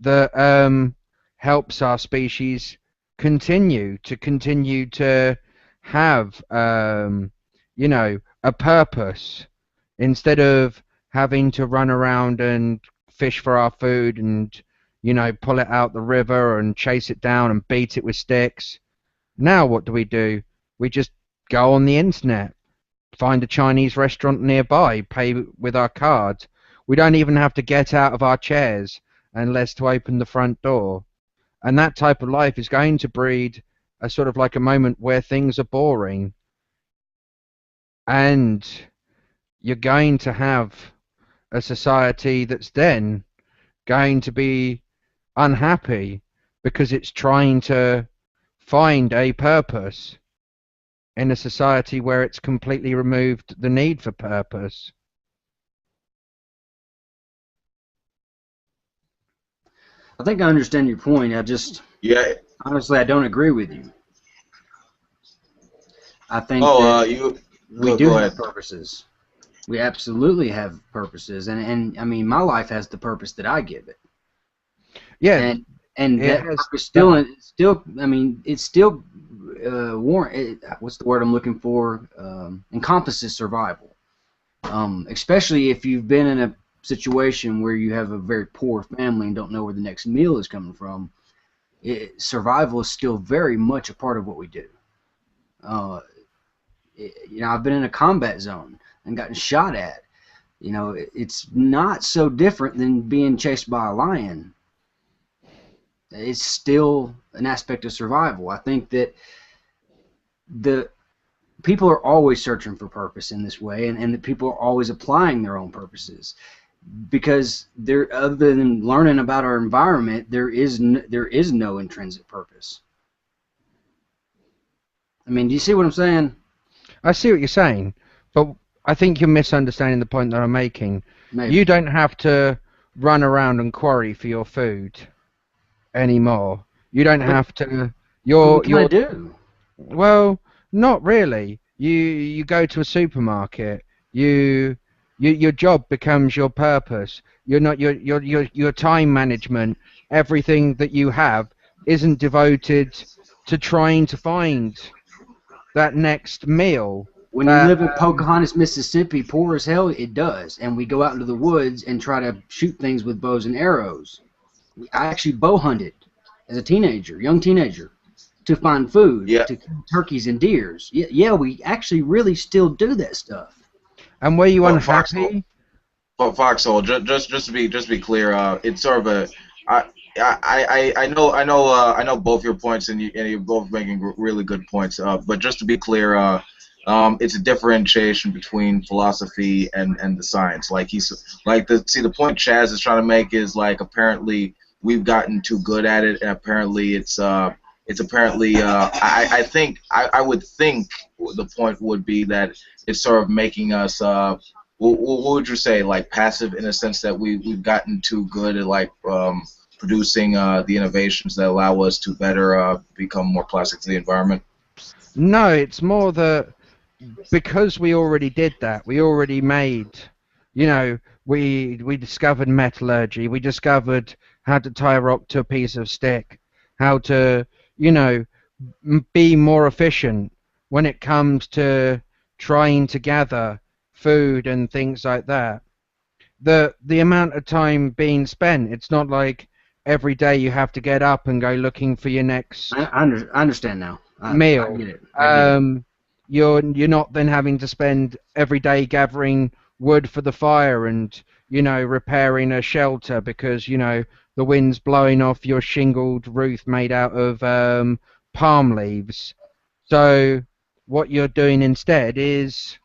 S2: that helps our species continue to have a purpose, instead of having to run around and fish for our food and pull it out the river and chase it down and beat it with sticks. Now what do? We just go on the internet, find a Chinese restaurant nearby, pay with our card. We don't even have to get out of our chairs unless to open the front door. And that type of life is going to breed a sort of like a moment where things are boring. And you're going to have a society that's then going to be unhappy because it's trying to find a purpose in a society where it's completely removed the need for purpose.
S3: I think I understand your point. Honestly, I don't agree with you. I think we do have purposes. We absolutely have purposes, and I mean, my life has the purpose that I give it.
S2: Yeah,
S3: and that purpose still, I mean, it's still what's the word I'm looking for? Encompasses survival. Especially if you've been in a situation where you have a very poor family and don't know where the next meal is coming from. Survival is still very much a part of what we do. I've been in a combat zone and gotten shot at. It's not so different than being chased by a lion. It's still an aspect of survival. I think that the people are always searching for purpose in this way, and that people are always applying their own purposes, because other than learning about our environment, there is no intrinsic purpose. I mean, do you see what I'm saying?
S2: I see what you're saying, but I think you're misunderstanding the point that I'm making.
S3: Maybe.
S2: You don't have to run around and quarry for your food anymore. You don't have to.
S3: What can I do?
S2: Well, not really. You go to a supermarket. Your job becomes your purpose. You're not your time management. Everything that you have isn't devoted to trying to find that next meal.
S3: When you live in Pocahontas, Mississippi, poor as hell, it does. And we go out into the woods and try to shoot things with bows and arrows. I actually bow hunted as a young teenager, to find food, to kill turkeys and deers. Yeah, we actually really still do that stuff.
S2: And were you unhappy?
S1: Foxhole, just to be clear, it's sort of I know both your points, and you're both making really good points. But just to be clear, it's a differentiation between philosophy and the science. The point Chaz is trying to make is like, apparently we've gotten too good at it, and apparently it's apparently I would think the point would be that it's sort of making us what would you say, like passive, in a sense that we've gotten too good at producing the innovations that allow us to better become more plastic to the environment?
S2: No, it's more that because we already did that, we already made, we discovered metallurgy, we discovered how to tie a rock to a piece of stick, how to, be more efficient when it comes to trying to gather food and things like that. The amount of time being spent, it's not like every day you have to get up and go looking for your next
S3: I understand now.
S2: meal.
S3: I get it.
S2: You're not then having to spend every day gathering wood for the fire and repairing a shelter because the wind's blowing off your shingled roof made out of palm leaves. So what you're doing instead is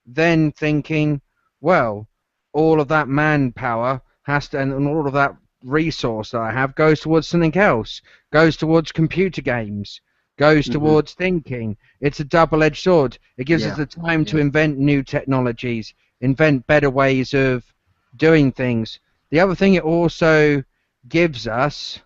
S2: then thinking, well, all of that manpower has to, and all of that resource that I have goes towards something else, goes towards computer games, goes towards thinking. It's a double-edged sword. It gives us the time to invent new technologies, invent better ways of doing things. The other thing it also gives us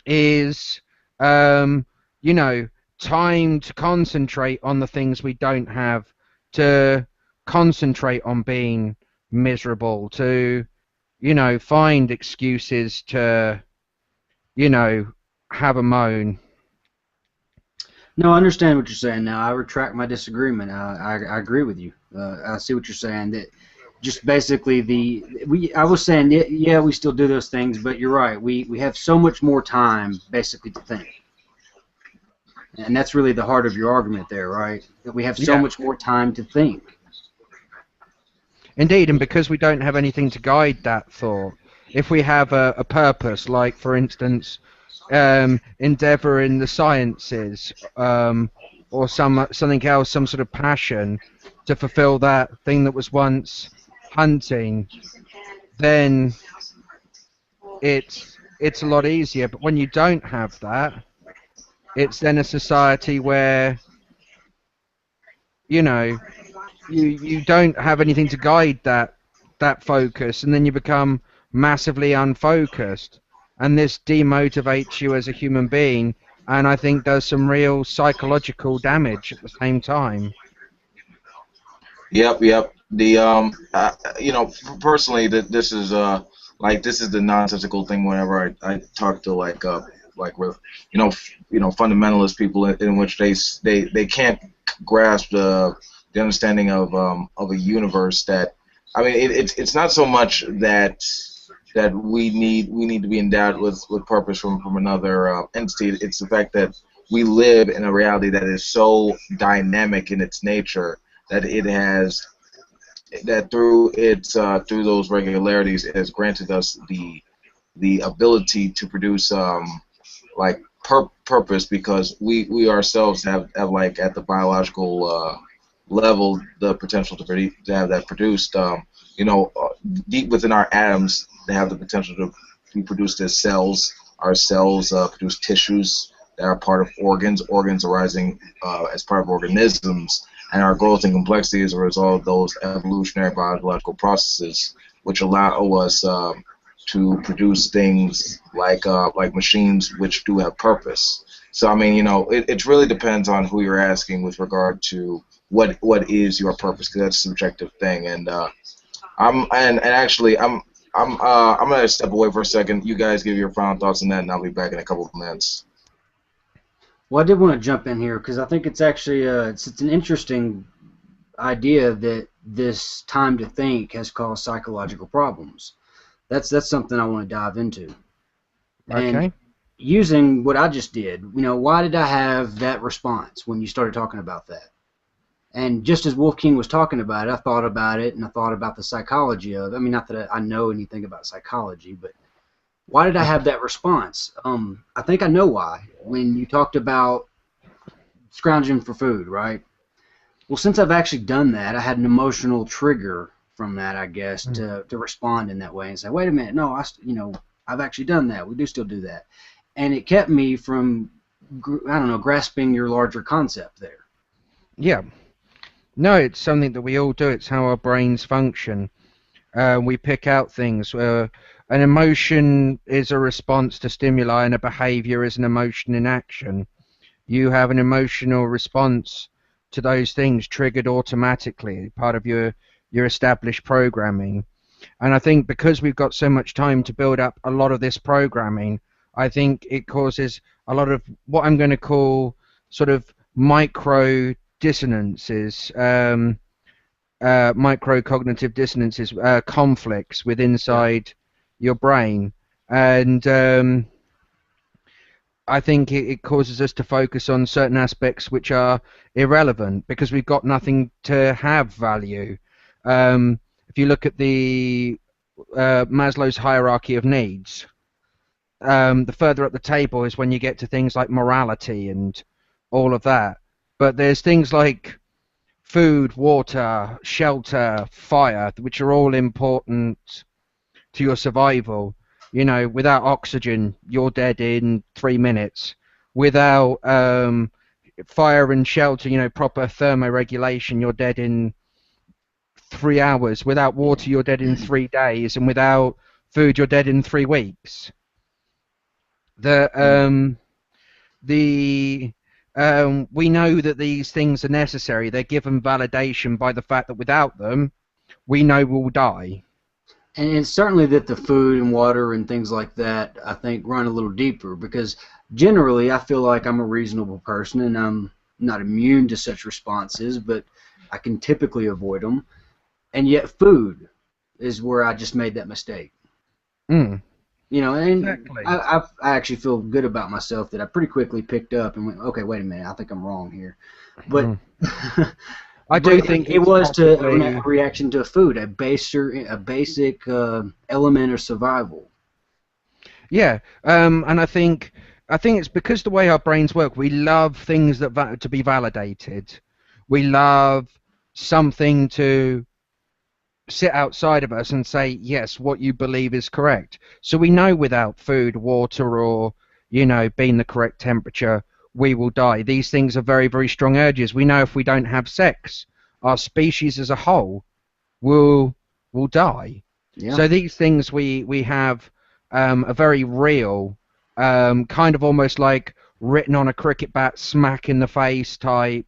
S2: is, you know, time to concentrate on the things we don't have, to concentrate on being miserable, to, you know, find excuses to, you know, have a moan.
S3: No, I understand what you're saying now. I retract my disagreement. I agree with you. I see what you're saying. That just basically I was saying, yeah, we still do those things, but you're right. We have so much more time basically to think. And that's really the heart of your argument there, right? That we have so much more time to think.
S2: Indeed, and because we don't have anything to guide that thought, if we have a purpose, like, for instance, endeavour in the sciences, or something else, some sort of passion to fulfill that thing that was once hunting, then it's a lot easier. But when you don't have that, it's then a society where, you know, you don't have anything to guide that focus, and then you become massively unfocused, and this demotivates you as a human being, and I think does some real psychological damage at the same time.
S1: Yep. The you know, personally, this is this is the nonsensical thing. Whenever I talk to with fundamentalist people, in which they can't grasp the understanding of a universe that, I mean, it's not so much that we need to be endowed with purpose from another entity. It's the fact that we live in a reality that is so dynamic in its nature that it has, that through those regularities, it has granted us the ability to produce purpose, because we ourselves have like at the biological level the potential to have that produced. Deep within our atoms, they have the potential to be produced as cells. Our cells produce tissues that are part of organs arising as part of organisms, and our growth and complexity is a result of those evolutionary biological processes, which allow us to produce things like machines which do have purpose. So I mean, it really depends on who you're asking with regard to what is your purpose, because that's a subjective thing. And I'm gonna step away for a second. You guys give your final thoughts on that, and I'll be back in a couple of minutes.
S3: Well, I did want to jump in here because I think it's actually it's an interesting idea that this time to think has caused psychological problems. That's something I want to dive into.
S2: Okay.
S3: And using what I just did, why did I have that response when you started talking about that? And just as Wolf King was talking about it, I thought about it, and I thought about the psychology of it. I mean, not that I know anything about psychology, but why did I have that response? I think I know why. When you talked about scrounging for food, right? Well, since I've actually done that, I had an emotional trigger from that, I guess, to respond in that way and say, wait a minute, no, I've actually done that. We do still do that. And it kept me from, grasping your larger concept there.
S2: Yeah. No, it's something that we all do. It's how our brains function. We pick out things. An emotion is a response to stimuli, and a behavior is an emotion in action. You have an emotional response to those things triggered automatically, part of your established programming. And I think because we've got so much time to build up a lot of this programming, I think it causes a lot of what I'm going to call sort of micro dissonances, micro cognitive dissonances, conflicts with inside your brain. And I think it causes us to focus on certain aspects which are irrelevant because we've got nothing to have value. If you look at the Maslow's hierarchy of needs, the further up the table is when you get to things like morality and all of that. But there's things like food, water, shelter, fire, which are all important to your survival. Without oxygen, you're dead in 3 minutes. without fire and shelter, proper thermoregulation, you're dead in 3 hours. Without water, you're dead in 3 days, and without food, you're dead in 3 weeks. We know that these things are necessary. They're given validation by the fact that without them, we know we'll die.
S3: And it's certainly that the food and water and things like that, I think, run a little deeper, because generally I feel like I'm a reasonable person and I'm not immune to such responses, but I can typically avoid them. And yet food is where I just made that mistake.
S2: Mm.
S3: And
S2: Exactly.
S3: I actually feel good about myself that I pretty quickly picked up and went, okay, wait a minute, I think I'm wrong here. But
S2: I do think
S3: it was
S2: possibly...
S3: a reaction to food, a basic element of survival.
S2: Yeah, and I think it's because the way our brains work, we love things to be validated. We love something to sit outside of us and say, yes, what you believe is correct. So we know without food, water, or being the correct temperature, we will die. These things are very, very strong urges. We know if we don't have sex, our species as a whole will die.
S3: Yeah.
S2: So these things we have a very real, kind of almost like written on a cricket bat, smack in the face type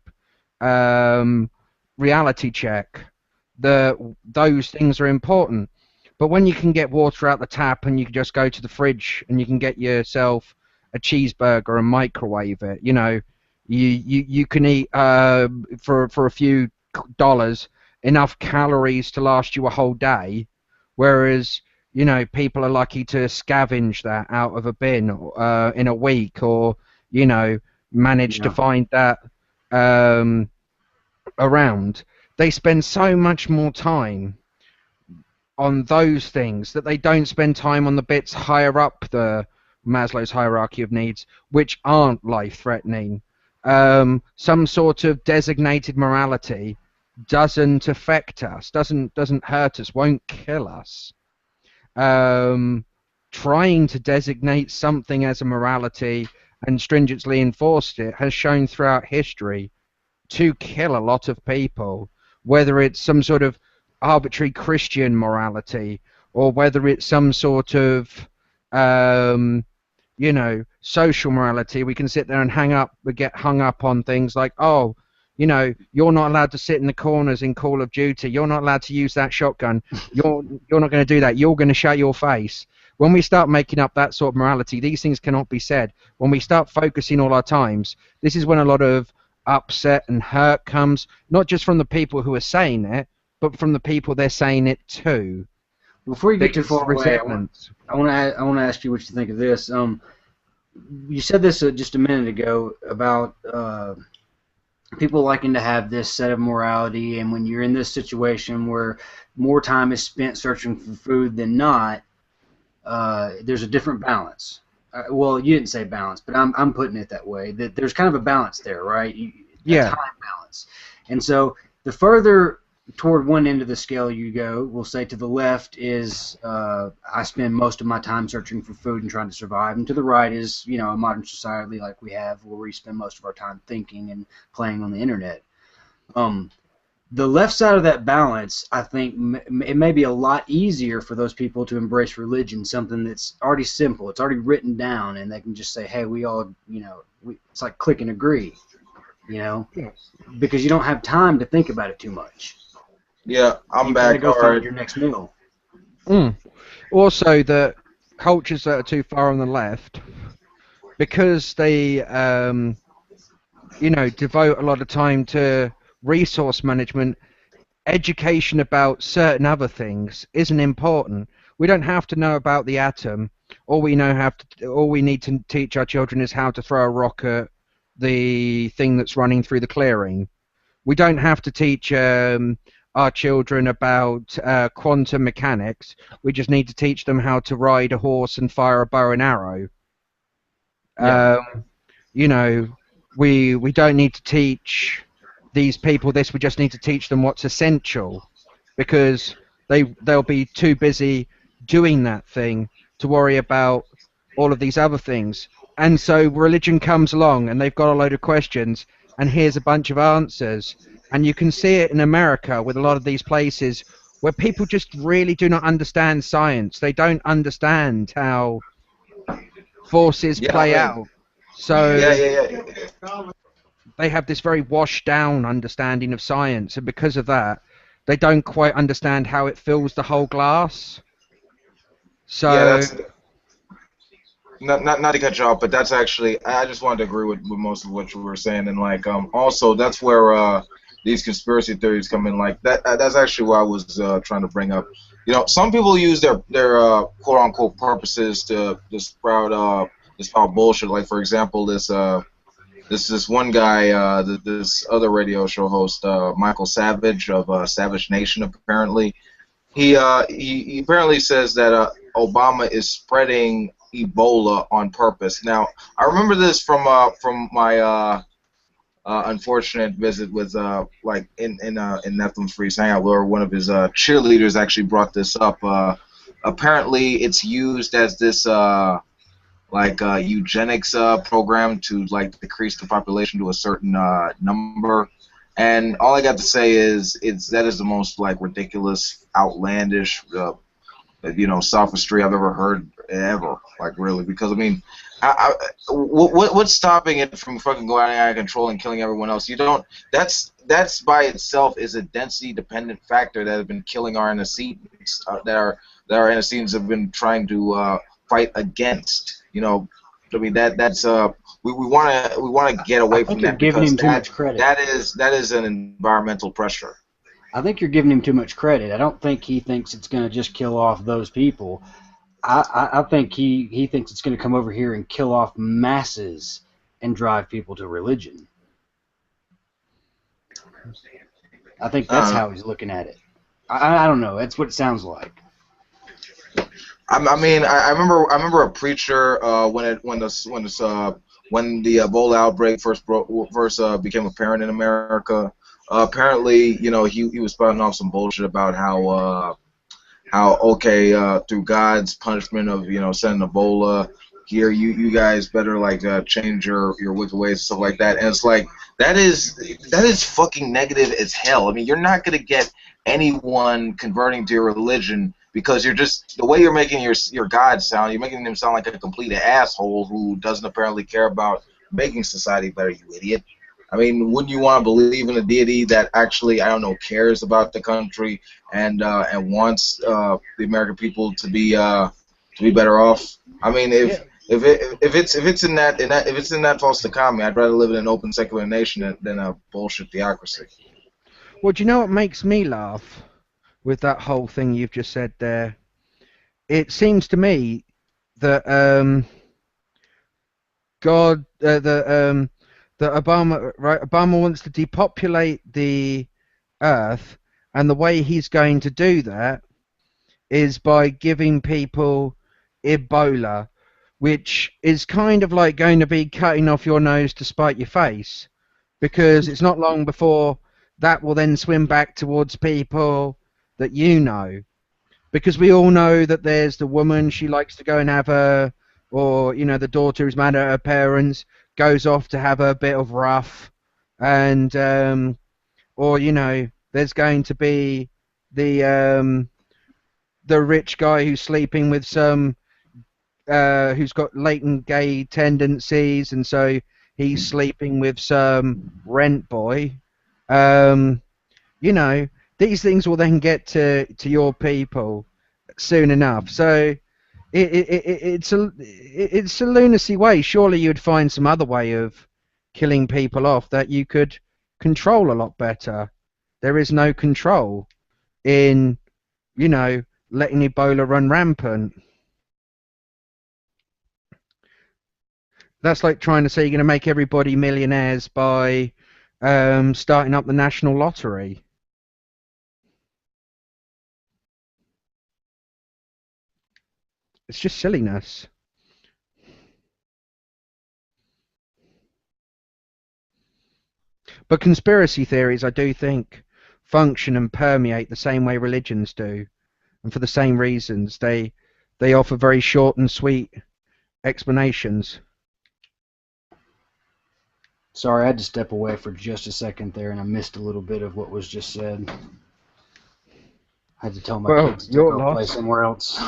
S2: reality check. Those things are important. But when you can get water out the tap and you can just go to the fridge and you can get yourself a cheeseburger and microwave it, you can eat for a few dollars enough calories to last you a whole day, whereas people are lucky to scavenge that out of a bin in a week, or manage to find that around. They spend so much more time on those things that they don't spend time on the bits higher up the Maslow's hierarchy of needs, which aren't life-threatening. Some sort of designated morality doesn't affect us, doesn't hurt us, won't kill us. Trying to designate something as a morality and stringently enforced it has shown throughout history to kill a lot of people, whether it's some sort of arbitrary Christian morality or whether it's some sort of social morality. We can sit there and get hung up on things like, you're not allowed to sit in the corners in Call of Duty. You're not allowed to use that shotgun. You're not going to do that. You're going to shut your face. When we start making up that sort of morality, these things cannot be said. When we start focusing all our times, this is when a lot of upset and hurt comes, not just from the people who are saying it, but from the people they're saying it to.
S3: Before you get too far away, I want to ask you what you think of this. You said this just a minute ago about people liking to have this set of morality, and when you're in this situation where more time is spent searching for food than not, there's a different balance. Well, you didn't say balance, but I'm putting it that way. That there's kind of a balance there, right?
S2: Yeah.
S3: Time balance. And so the further toward one end of the scale you go, we'll say to the left is I spend most of my time searching for food and trying to survive, and to the right is a modern society like we have where we spend most of our time thinking and playing on the internet. The left side of that balance, I think it may be a lot easier for those people to embrace religion, something that's already simple, it's already written down, and they can just say, hey, we all, it's like click and agree, because you don't have time to think about it too much.
S1: Yeah, I'm back.
S3: Go find your next meal.
S2: Also, the cultures that are too far on the left, because they, devote a lot of time to resource management, education about certain other things isn't important. We don't have to know about the atom. All we need to teach our children is how to throw a rock at the thing that's running through the clearing. We don't have to teach our children about quantum mechanics. We just need to teach them how to ride a horse and fire a bow and arrow.
S3: Yeah.
S2: We don't need to teach these people this. We just need to teach them what's essential, because they'll be too busy doing that thing to worry about all of these other things. And so religion comes along and they've got a load of questions and here's a bunch of answers. And you can see it in America with a lot of these places where people just really do not understand science. They don't understand how forces
S1: Yeah, I
S2: play
S1: mean,
S2: out.
S1: yeah,
S2: So
S1: yeah, yeah.
S2: they have this very washed down understanding of science, and because of that, they don't quite understand how it fills the whole glass.
S1: Yeah,
S2: So
S1: that's not to cut you off, but that's actually I just wanted to agree with most of what you were saying, and like also that's where these conspiracy theories come in. Like that's actually what I was trying to bring up. You know, some people use their quote unquote purposes to sprout bullshit. Like for example, this one guy, this other radio show host, Michael Savage of Savage Nation, apparently he apparently says that Obama is spreading Ebola on purpose. Now, I remember this from my unfortunate visit with like in Nephilim Freeze Hangout, where one of his cheerleaders actually brought this up. Apparently, it's used as this like eugenics program to like decrease the population to a certain number. And all I got to say is that is the most like ridiculous, outlandish, sophistry I've ever heard ever. Like really, because I mean, what's stopping it from fucking going out of control and killing everyone else? You don't. That's by itself is a density dependent factor that has been killing our antecedents that our antecedents have been trying to fight against. You know, I mean that's we want to get
S3: I
S1: away
S3: think
S1: from
S3: you're
S1: that
S3: giving
S1: because
S3: him too much credit.
S1: that is an environmental pressure.
S3: I think you're giving him too much credit. I don't think he thinks it's going to just kill off those people. I think he thinks it's going to come over here and kill off masses and drive people to religion. I think that's
S1: Uh,
S3: how he's looking at it. I don't know. That's what it sounds like.
S1: I mean, I remember a preacher when the Ebola outbreak first became apparent in America. Apparently, you know, he was spouting off some bullshit about how okay through God's punishment of sending Ebola here, you guys better like change your wicked ways and stuff like that. And it's like that is fucking negative as hell. I mean, you're not gonna get anyone converting to your religion because you're just the way you're making your God sound. You're making him sound like a complete asshole who doesn't apparently care about making society better. You idiot. I mean, wouldn't you want to believe in a deity that actually, I don't know, cares about the country and wants the American people to be better off? I mean,
S2: yeah.
S1: if it's in that false dichotomy, I'd rather live in an open secular nation than a bullshit theocracy.
S2: Well, do you know what makes me laugh with that whole thing you've just said there? It seems to me that God, that Obama wants to depopulate the Earth, and the way he's going to do that is by giving people Ebola, which is kind of like going to be cutting off your nose to spite your face, because it's not long before that will then swim back towards people that you know. Because we all know that there's the woman, she likes to go and have her, or the daughter who's mad at her parents, goes off to have a bit of rough, and or there's going to be the rich guy who's sleeping with some who's got latent gay tendencies, and so he's sleeping with some rent boy. Um, these things will then get to your people soon enough. So it's a lunacy way. Surely you'd find some other way of killing people off that you could control a lot better. There is no control in letting Ebola run rampant. That's like trying to say you're going to make everybody millionaires by starting up the national lottery. It's just silliness. But conspiracy theories, I do think, function and permeate the same way religions do, and for the same reasons. They offer very short and sweet explanations.
S3: Sorry, I had to step away for just a second there, and I missed a little bit of what was just said. I had to tell my
S2: Well,
S3: kids to
S2: your
S3: go play
S2: loss.
S3: somewhere else.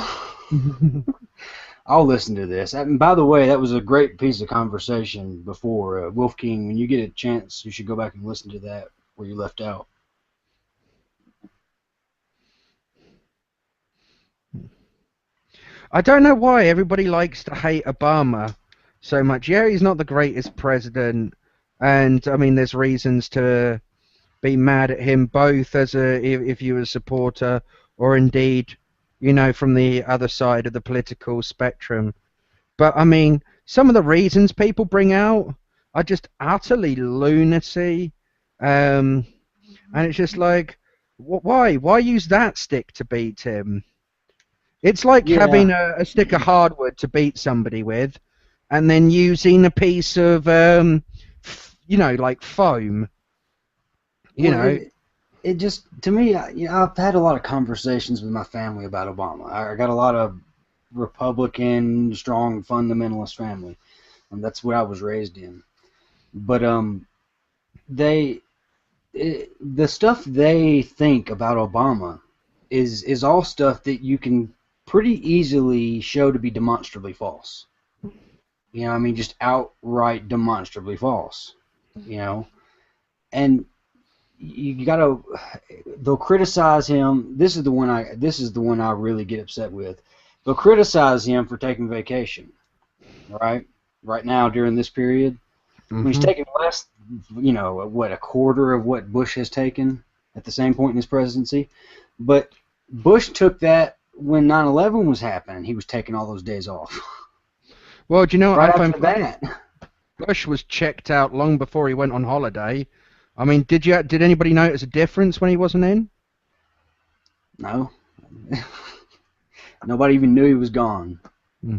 S3: I'll listen to this. And by the way, that was a great piece of conversation before. Wolf King, when you get a chance, you should go back and listen to that where you left out.
S2: I don't know why everybody likes to hate Obama so much. Yeah, he's not the greatest president, and I mean, there's reasons to be mad at him, both as if you're a supporter or indeed, from the other side of the political spectrum. But I mean, some of the reasons people bring out are just utterly lunacy, and it's just like, why? Why use that stick to beat him? It's like
S3: Yeah.
S2: having a stick of hardwood to beat somebody with, and then using a piece of, like foam.
S3: Well, it just, to me, I've had a lot of conversations with my family about Obama. I got a lot of Republican, strong fundamentalist family, and that's what I was raised in. But the stuff they think about Obama is all stuff that you can pretty easily show to be demonstrably false. I mean, just outright demonstrably false. And you gotta, they'll criticize him. This is the one I really get upset with. They'll criticize him for taking vacation, right now during this period. When he's taking less, a quarter of what Bush has taken at the same point in his presidency. But Bush took that when 9/11 was happening. He was taking all those days off.
S2: Well, do you know what
S3: Right
S2: I find
S3: after that.
S2: Bush was checked out long before he went on holiday. I mean, did anybody notice a difference when he wasn't in?
S3: No. Nobody even knew he was gone.
S2: Hmm.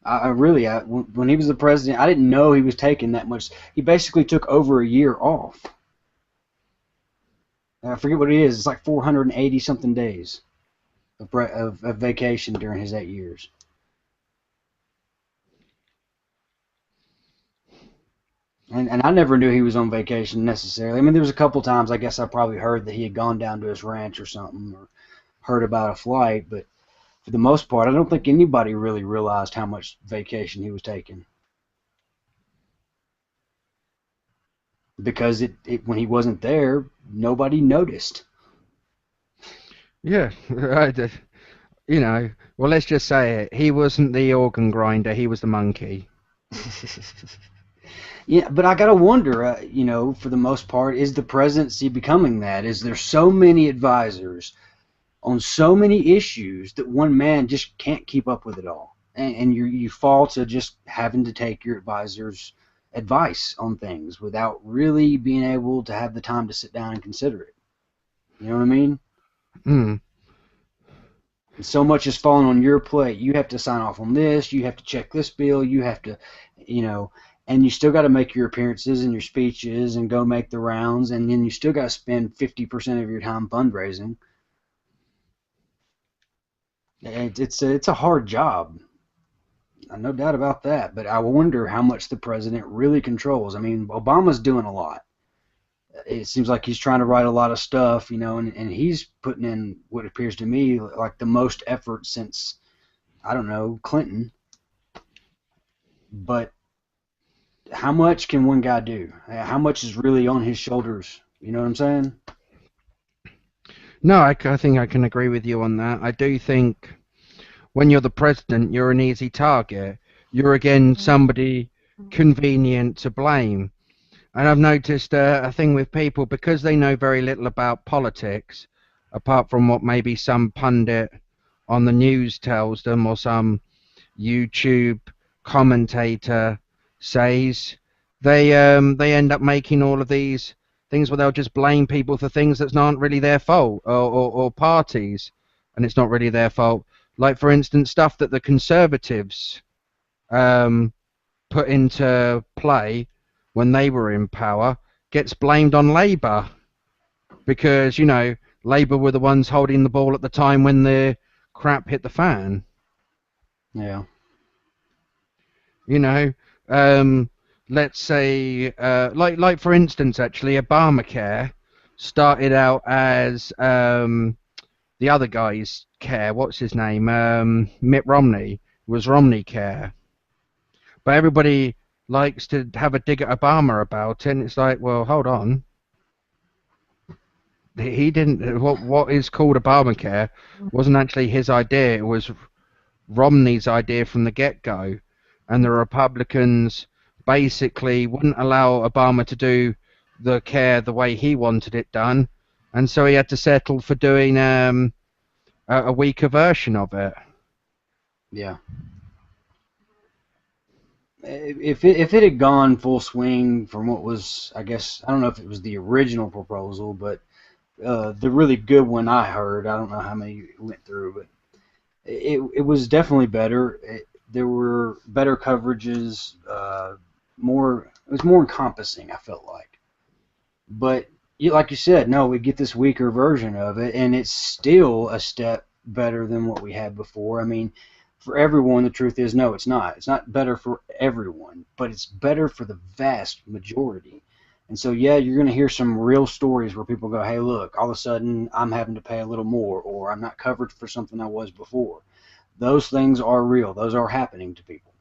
S3: When he was the president, I didn't know he was taking that much. He basically took over a year off. I forget what it is. It's like 480 something days of vacation during his 8 years. And I never knew he was on vacation necessarily. I mean, there was a couple times I guess I probably heard that he had gone down to his ranch or something, or heard about a flight, but for the most part, I don't think anybody really realized how much vacation he was taking. Because when he wasn't there, nobody noticed.
S2: Yeah, right. Well, let's just say it. He wasn't the organ grinder. He was the monkey.
S3: Yeah, but I gotta wonder, for the most part, is the presidency becoming that? Is there so many advisors on so many issues that one man just can't keep up with it all, and you fall to just having to take your advisor's advice on things without really being able to have the time to sit down and consider it. You know what I mean?
S2: Mm.
S3: So much is falling on your plate. You have to sign off on this. You have to check this bill. You have to, and you still got to make your appearances and your speeches and go make the rounds, and then you still got to spend 50% of your time fundraising. It's a hard job. No doubt about that. But I wonder how much the president really controls. I mean, Obama's doing a lot. It seems like he's trying to write a lot of stuff, and he's putting in what appears to me like the most effort since, I don't know, Clinton. But how much can one guy do? How much is really on his shoulders? You know what I'm saying?
S2: No, I think I can agree with you on that. I do think when you're the president, you're an easy target. You're, again, somebody convenient to blame. And I've noticed a thing with people, because they know very little about politics, apart from what maybe some pundit on the news tells them or some YouTube commentator says, they end up making all of these things where they'll just blame people for things that's not really their fault, or parties, and it's not really their fault. Like, for instance, stuff that the Conservatives put into play when they were in power gets blamed on Labour, because, Labour were the ones holding the ball at the time when the crap hit the fan.
S3: Yeah.
S2: let's say, like for instance, actually, Obamacare started out as the other guy's care. What's his name? Mitt Romney was Romney Care, but everybody likes to have a dig at Obama about it, and it's like, well, hold on. He didn't. What is called Obamacare wasn't actually his idea. It was Romney's idea from the get-go, and the Republicans basically wouldn't allow Obama to do the care the way he wanted it done, and so he had to settle for doing a weaker version of it.
S3: Yeah. If it had gone full swing from what was, I guess, I don't know if it was the original proposal, but the really good one I heard, I don't know how many went through, but it was definitely better. There were better coverages, it was more encompassing, I felt like. But like you said, no, we get this weaker version of it, and it's still a step better than what we had before. I mean, for everyone, the truth is, no, it's not. It's not better for everyone, but it's better for the vast majority. And so, yeah, you're going to hear some real stories where people go, hey, look, all of a sudden I'm having to pay a little more, or I'm not covered for something I was before. Those things are real. Those are happening to people.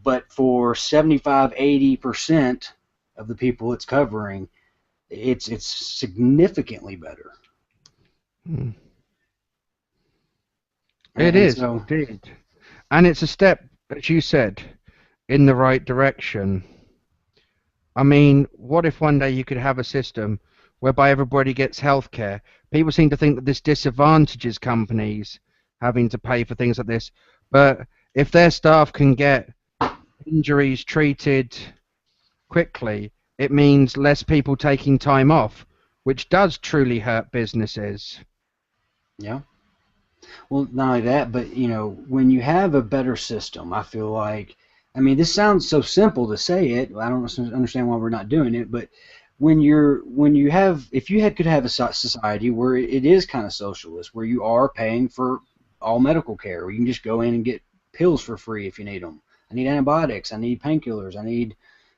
S3: But for 75, 80% of the people it's covering, it's significantly better.
S2: It
S3: And
S2: is,
S3: so,
S2: indeed. And it's a step, as you said, in the right direction. I mean, what if one day you could have a system whereby everybody gets healthcare? People seem to think that this disadvantages companies having to pay for things like this, but if their staff can get injuries treated quickly, it means less people taking time off, which does truly hurt businesses.
S3: yeah. Well, not only that, but when you have a better system, I feel like, I mean, this sounds so simple to say it. I don't understand why we're not doing it, but if you could have a society where it is kind of socialist, where you are paying for all medical care, where you can just go in and get pills for free if you need them. I need antibiotics. I need painkillers. I need,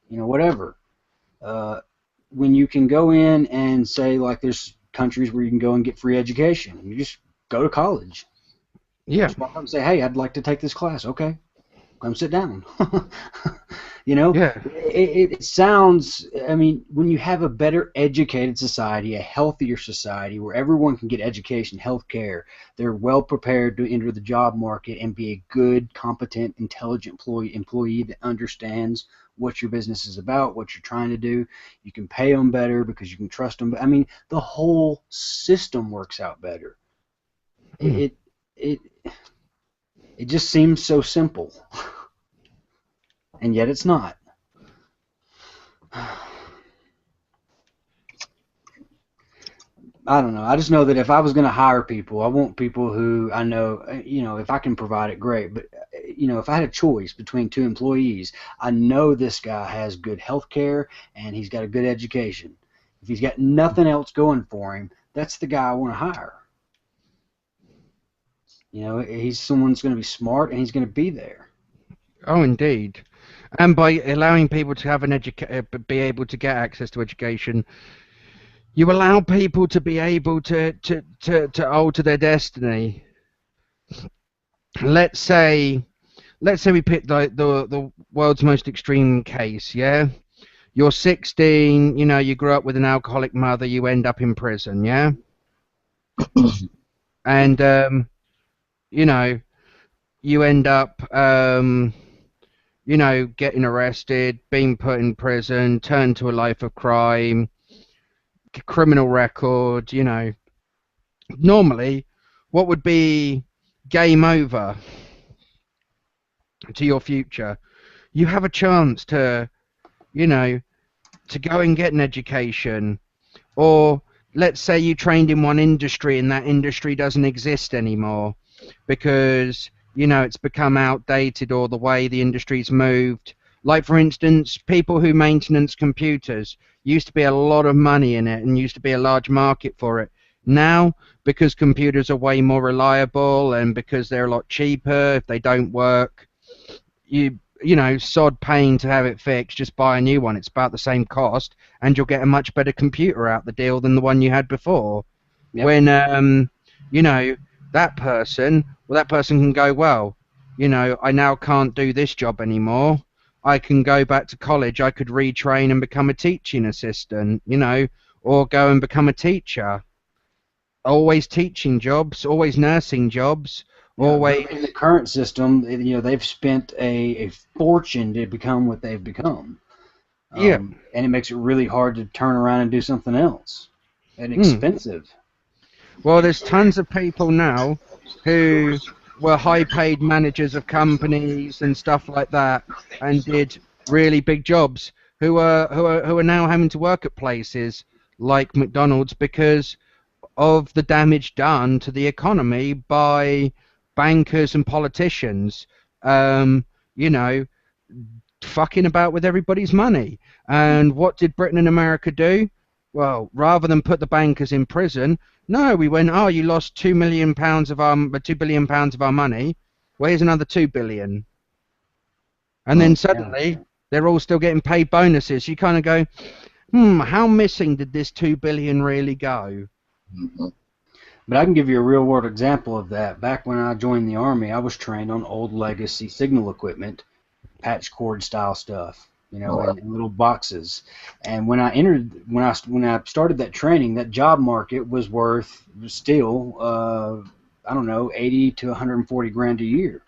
S3: whatever. When you can go in and say, like, there's countries where you can go and get free education, and you just go to college.
S2: Yeah.
S3: Just walk up and say, hey, I'd like to take this class. Okay, come sit down.
S2: Yeah.
S3: It sounds, I mean, when you have a better educated society, a healthier society where everyone can get education, health care, they're well prepared to enter the job market and be a good, competent, intelligent employee that understands what your business is about, what you're trying to do. You can pay them better because you can trust them. I mean, the whole system works out better. It just seems so simple, and yet it's not. I don't know. I just know that if I was going to hire people, I want people who I know, if I can provide it, great. But, if I had a choice between two employees, I know this guy has good health care and he's got a good education. If he's got nothing else going for him, that's the guy I want to hire. He's someone that's going to be smart and he's going to be there.
S2: Oh, indeed. And by allowing people to have be able to get access to education, you allow people to be able to alter their destiny. Let's say we pick the world's most extreme case, yeah? You're 16, you grew up with an alcoholic mother, you end up in prison, yeah? And, you end up, getting arrested, being put in prison, turned to a life of crime, criminal record, Normally, what would be game over to your future? You have a chance to go and get an education, or let's say you trained in one industry and that industry doesn't exist anymore because it's become outdated or the way the industry's moved. Like, for instance, people who maintenance computers, used to be a lot of money in it and used to be a large market for it. Now, because computers are way more reliable and because they're a lot cheaper, if they don't work, sod paying to have it fixed, just buy a new one. It's about the same cost, and you'll get a much better computer out the deal than the one you had before.
S3: Yep.
S2: When that person can go, well, I now can't do this job anymore. I can go back to college. I could retrain and become a teaching assistant, or go and become a teacher. Always teaching jobs, always nursing jobs, always.
S3: In the current system, they've spent a fortune to become what they've become.
S2: Yeah.
S3: And it makes it really hard to turn around and do something else. And expensive.
S2: Well, there's tons of people now who were high-paid managers of companies and stuff like that, and did really big jobs, who are now having to work at places like McDonald's because of the damage done to the economy by bankers and politicians, fucking about with everybody's money. And what did Britain and America do? Well, rather than put the bankers in prison, no, we went, oh, you lost £2 billion of our money. Well, here's another £2 billion. And then suddenly they're all still getting paid bonuses. You kind of go, how missing did this $2 billion really go?
S3: But I can give you a real world example of that. Back when I joined the Army, I was trained on old legacy signal equipment, patch cord style stuff, in little boxes. And when I started that training, that job market was worth still, 80 to 140 grand a year.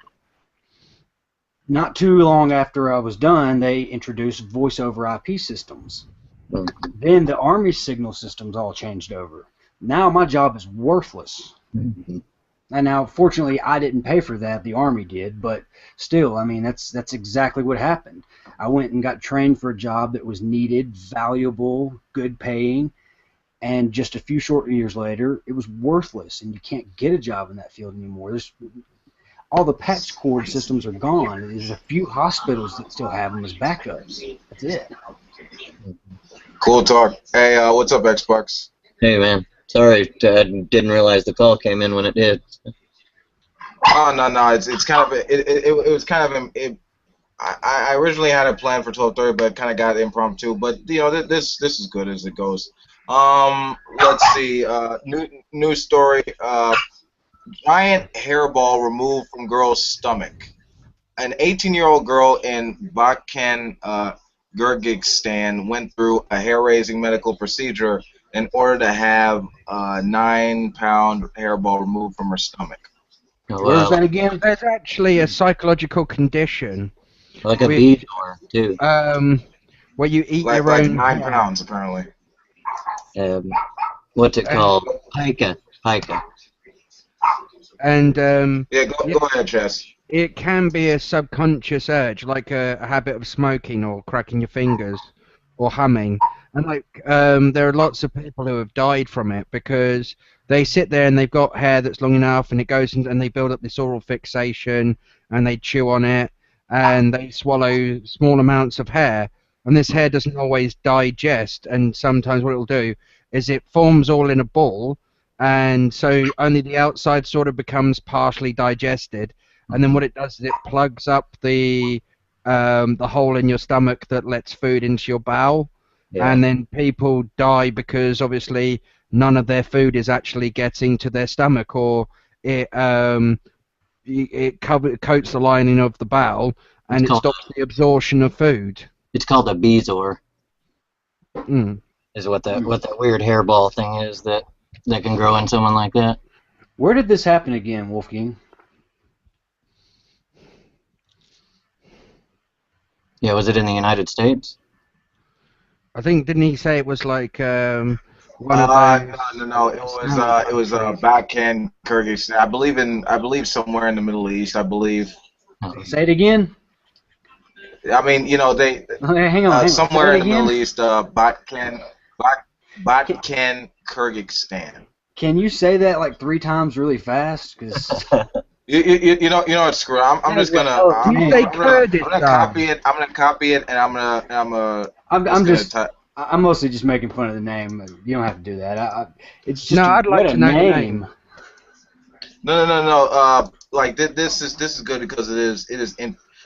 S3: Not too long after I was done, they introduced voice over IP systems. Then the Army signal systems all changed over. Now my job is worthless. And now, fortunately, I didn't pay for that. The Army did, but still, that's exactly what happened. I went and got trained for a job that was needed, valuable, good paying, and just a few short years later, it was worthless, and you can't get a job in that field anymore. All the patch cord systems are gone. There's a few hospitals that still have them as backups. That's it.
S1: Cool talk. Hey, what's up, Xbox?
S4: Hey, man. Sorry, I didn't realize the call came in when it did.
S1: Oh no, it's kind of it was kind of I originally had a plan for 12:30, but it kind of got impromptu. But this is good as it goes. Let's see. New story. Giant hairball removed from girl's stomach. An 18-year-old girl in Bakan, Kyrgyzstan went through a hair-raising medical procedure in order to have a 9-pound hairball removed from her stomach.
S4: Oh,
S3: Where's that again?
S2: There's actually a psychological condition.
S4: Like a bead or two.
S2: Where you eat
S1: Like
S2: your own
S1: 9 pounds, apparently.
S4: What's it called? Pica.
S2: And
S1: Yeah, go ahead, Chess.
S2: it can be a subconscious urge, like a habit of smoking or cracking your fingers or humming. And there are lots of people who have died from it because they sit there and they've got hair that's long enough and it goes and they build up this oral fixation and they chew on it and they swallow small amounts of hair, and this hair doesn't always digest, and sometimes what it'll do is it forms all in a ball, and so only the outside sort of becomes partially digested, and then what it does is it plugs up the hole in your stomach that lets food into your bowel.
S4: Yeah.
S2: And then people die because obviously none of their food is actually getting to their stomach, or it coats the lining of the bowel and it stops the absorption of food.
S4: It's called a bezoar. Is what that weird hairball thing is that can grow in someone like that.
S3: Where did this happen again, Wolfgang?
S4: Yeah, was it in the United States?
S2: I think, didn't he say it was like one of those?
S1: No. It was Bakan, Kyrgyzstan. I believe somewhere in the Middle East. I believe.
S3: Say it again.
S1: I mean, they
S3: Okay, hang on.
S1: somewhere
S3: Say it
S1: in the
S3: again.
S1: Middle East. Bakan, Kyrgyzstan.
S3: Can you say that like 3 times really fast? Because
S1: You know what? Screw it. I'm just gonna.
S2: You say Kurdistan.
S1: I'm gonna copy it, and
S3: I'm mostly just making fun of the name. You don't have to do that. It's just
S2: I'd like
S3: what
S2: to
S3: a
S2: know the
S3: name.
S2: name.
S1: No. Like this is good because it is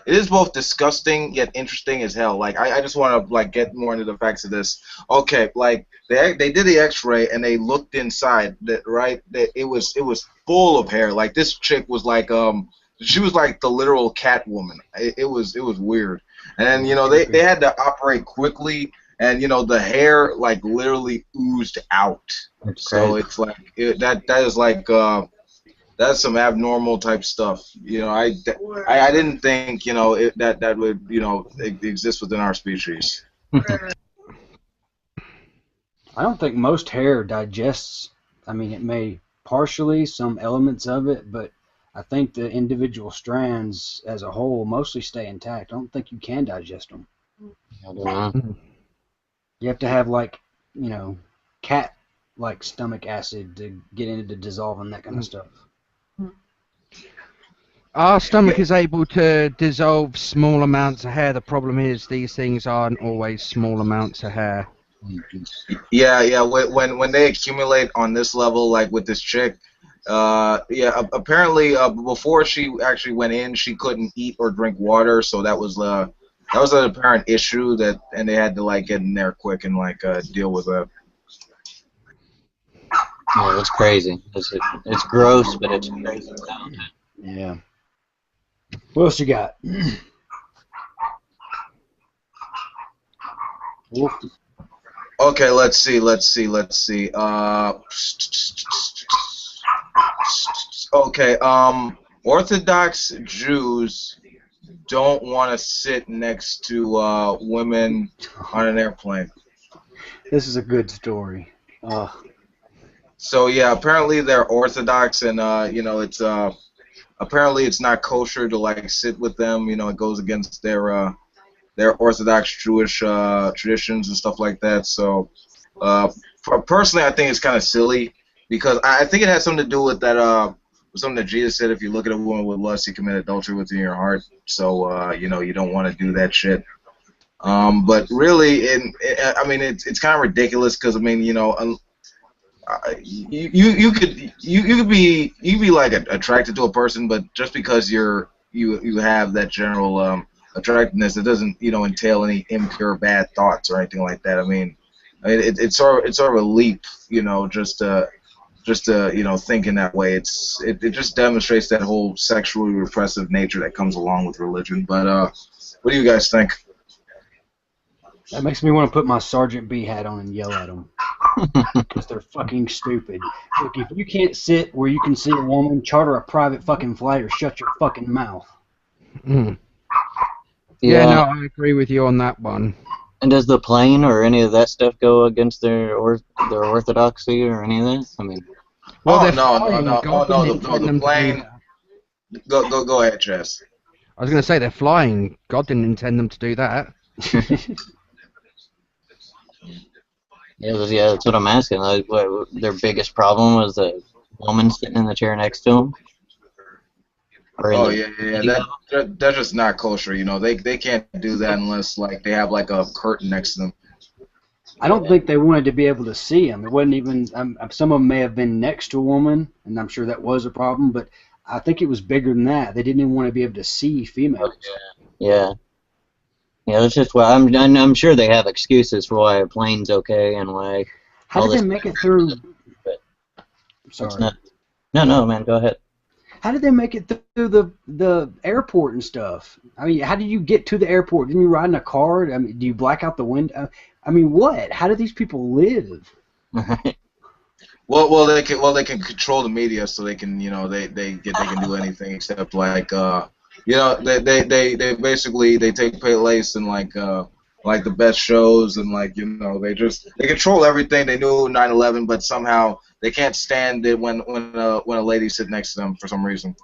S1: it is both disgusting yet interesting as hell. Like I just want to like get more into the facts of this. Okay, like they did the X-ray and they looked inside. That right, that it was full of hair. Like this chick was like she was like the literal Catwoman. It was weird. And then they had to operate quickly, and the hair like literally oozed out.
S4: That's
S1: So
S4: crazy.
S1: it's like that is like that's some abnormal type stuff. I didn't think that would exist within our species.
S3: I don't think most hair digests. I mean, it may partially, some elements of it, but I think the individual strands as a whole mostly stay intact. I don't think you can digest them.
S4: I don't know.
S3: You have to have cat-like stomach acid to get into dissolving that kind of stuff.
S2: Our stomach is able to dissolve small amounts of hair. The problem is these things aren't always small amounts of hair.
S1: Yeah. When they accumulate on this level, like with this chick, apparently before she actually went in, she couldn't eat or drink water, so that was an apparent issue and they had to like get in there quick and like deal with it.
S4: Yeah, that's crazy. It's gross, but it's crazy.
S3: Yeah. What else you got? Wolf.
S1: Okay, let's see. Okay, Orthodox Jews don't want to sit next to women on an airplane.
S3: This is a good story.
S1: So yeah, apparently they're Orthodox, and it's apparently it's not kosher to like sit with them. It goes against their Orthodox Jewish traditions and stuff like that. So personally, I think it's kind of silly because I think it has something to do with that. Something that Jesus said: if you look at a woman with lust, you commit adultery within your heart. So you don't want to do that shit. But really, I mean, it's kind of ridiculous because I mean, you could be like attracted to a person, but just because you have that general attractiveness, it doesn't entail any impure bad thoughts or anything like that. I mean, it's sort of a leap, just to think in that way. It just demonstrates that whole sexually repressive nature that comes along with religion. But what do you guys think?
S3: That makes me want to put my Sergeant B hat on and yell at them. Because they're fucking stupid. Look, if you can't sit where you can see a woman, charter a private fucking flight or shut your fucking mouth.
S2: Mm. Yeah, no, I agree with you on that one.
S4: And does the plane or any of that stuff go against their orthodoxy or any of that? I mean,
S1: no,
S2: the
S1: plane. Go ahead, Chess.
S2: I was going to say they're flying. God didn't intend them to do that.
S4: Yeah, that's what I'm asking. Like, what their biggest problem was the woman sitting in the chair next to them?
S1: That's just not kosher. They can't do that unless like they have like a curtain next to them.
S3: I don't think they wanted to be able to see them. It wasn't even. Some of them may have been next to a woman, and I'm sure that was a problem. But I think it was bigger than that. They didn't even want to be able to see females.
S4: Yeah. Yeah, that's just why I'm sure they have excuses for why a plane's okay and why.
S3: How did they make it through? Sorry.
S4: No, man, go ahead.
S3: How did they make it through the airport and stuff? I mean, how did you get to the airport? Didn't you ride in a car? I mean, do you black out the window? I mean, what? How do these people live?
S1: Well, they can control the media, so they can they can do anything except like they basically take place in like the best shows and like they control everything. They knew 9/11, but somehow they can't stand it when a lady sits next to them for some reason.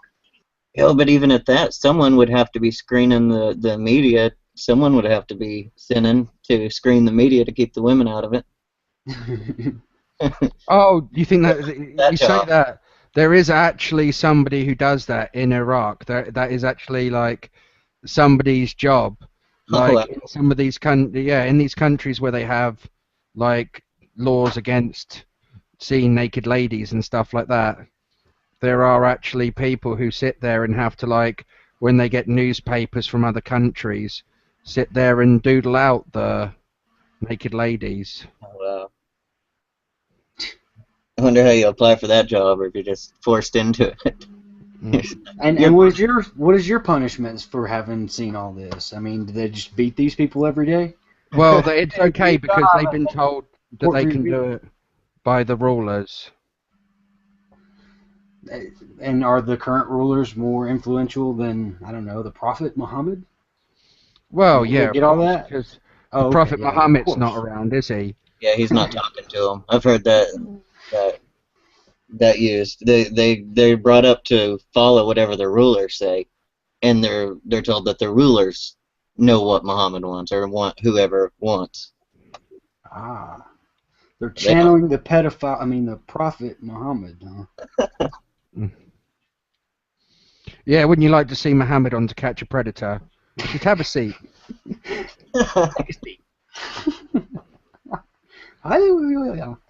S4: Yeah, but even at that, someone would have to be screening the media. Someone would have to be sinning to screen the media to keep the women out of it.
S2: Oh, you think that you say
S4: job.
S2: that? There is actually somebody who does that in Iraq. That is actually like somebody's job. Like in some of these in these countries where they have like laws against seeing naked ladies and stuff like that, there are actually people who sit there and have to like when they get newspapers from other countries, sit there and doodle out the naked ladies.
S4: Wow. I wonder how you apply for that job, or if you're just forced into it.
S3: And what is your punishments for having seen all this? I mean, do they just beat these people every day?
S2: Well, it's okay because they've been told that they can do it by the rulers.
S3: And are the current rulers more influential than, I don't know, the Prophet Muhammad?
S2: Well,
S3: Did
S2: yeah,
S3: they get all that?
S2: because
S3: Oh, okay,
S2: Prophet
S3: yeah, of
S2: Muhammad's not
S3: course.
S2: around, is he?
S4: Yeah, he's not talking to them. I've heard that used. They're brought up to follow whatever the rulers say, and they're told that the rulers know what Muhammad wants, or want whoever wants.
S3: Ah. They're channeling the Prophet Muhammad, huh?
S2: Yeah, wouldn't you like to see Muhammad on To Catch a Predator? Just have a seat.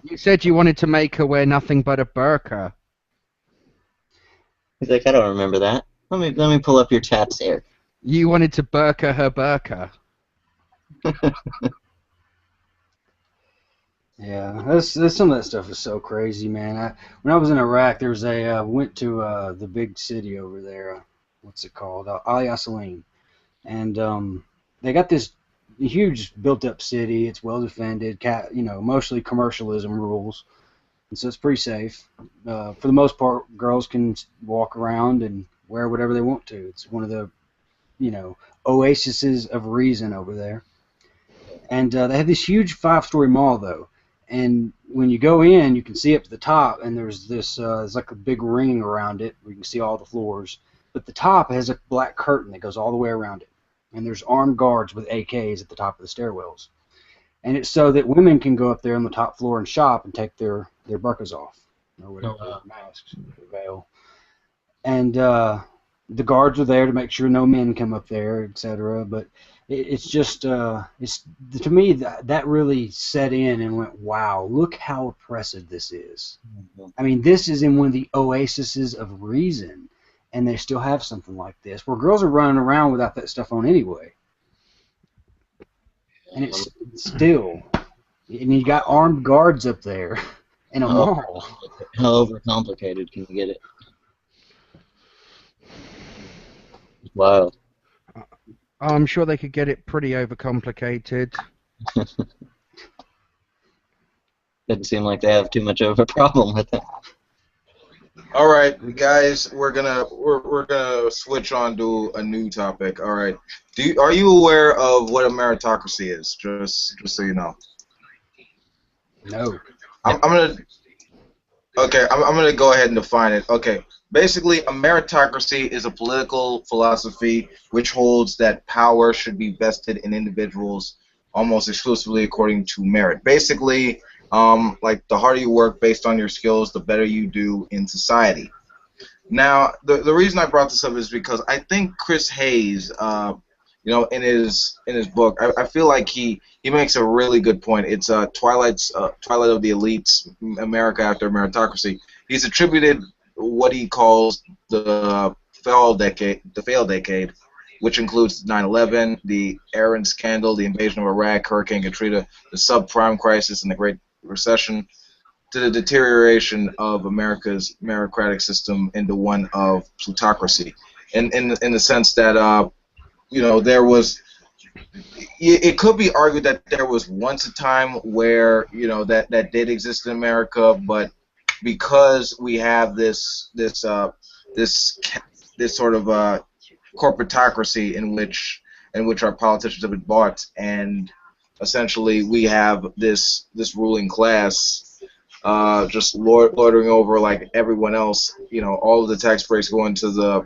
S2: You said you wanted to make her wear nothing but a burqa.
S4: He's like, I don't remember that. Let me pull up your chats here.
S2: You wanted to burqa her burqa.
S3: Yeah, that's some of that stuff is so crazy, man. When I was in Iraq, there was went to the big city over there. What's it called? Al Yasalim, and they got this huge built-up city. It's well defended. Mostly commercialism rules, and so it's pretty safe. For the most part, girls can walk around and wear whatever they want to. It's one of the, oases of reason over there. And they have this huge 5-story mall, though. And when you go in, you can see up to the top, and there's this, there's like a big ring around it where you can see all the floors. But the top has a black curtain that goes all the way around it. And there's armed guards with AKs at the top of the stairwells. And it's so that women can go up there on the top floor and shop and take their burqas off, or whatever, masks, veil. And the guards are there to make sure no men come up there, etc. But it's just, it's to me that really set in and went, wow, look how oppressive this is. I mean, this is in one of the oases of reason, and they still have something like this, where girls are running around without that stuff on anyway. And it's still, and you got armed guards up there in a mall.
S4: How overcomplicated can you get it? Wild.
S2: I'm sure they could get it pretty overcomplicated.
S4: Doesn't seem like they have too much of a problem with it.
S1: All right, guys, we're gonna switch on to a new topic. All right, are you aware of what a meritocracy is? Just so you know.
S3: No.
S1: I'm gonna go ahead and define it. Okay, basically, a meritocracy is a political philosophy which holds that power should be vested in individuals almost exclusively according to merit. Basically, like the harder you work based on your skills, the better you do in society. Now, the reason I brought this up is because I think Chris Hayes, in his book, I feel like he makes a really good point. It's Twilight of the Elites, America After Meritocracy. He's attributed what he calls the failed decade, which includes 9/11, the Aaron scandal, the invasion of Iraq, Hurricane Katrina, the subprime crisis, and the Great Recession, to the deterioration of America's meritocratic system into one of plutocracy, in the sense that there was. It could be argued that there was once a time where that did exist in America, but because we have this sort of corporatocracy in which our politicians have been bought, and essentially we have this ruling class just loitering over like everyone else. All of the tax breaks going to the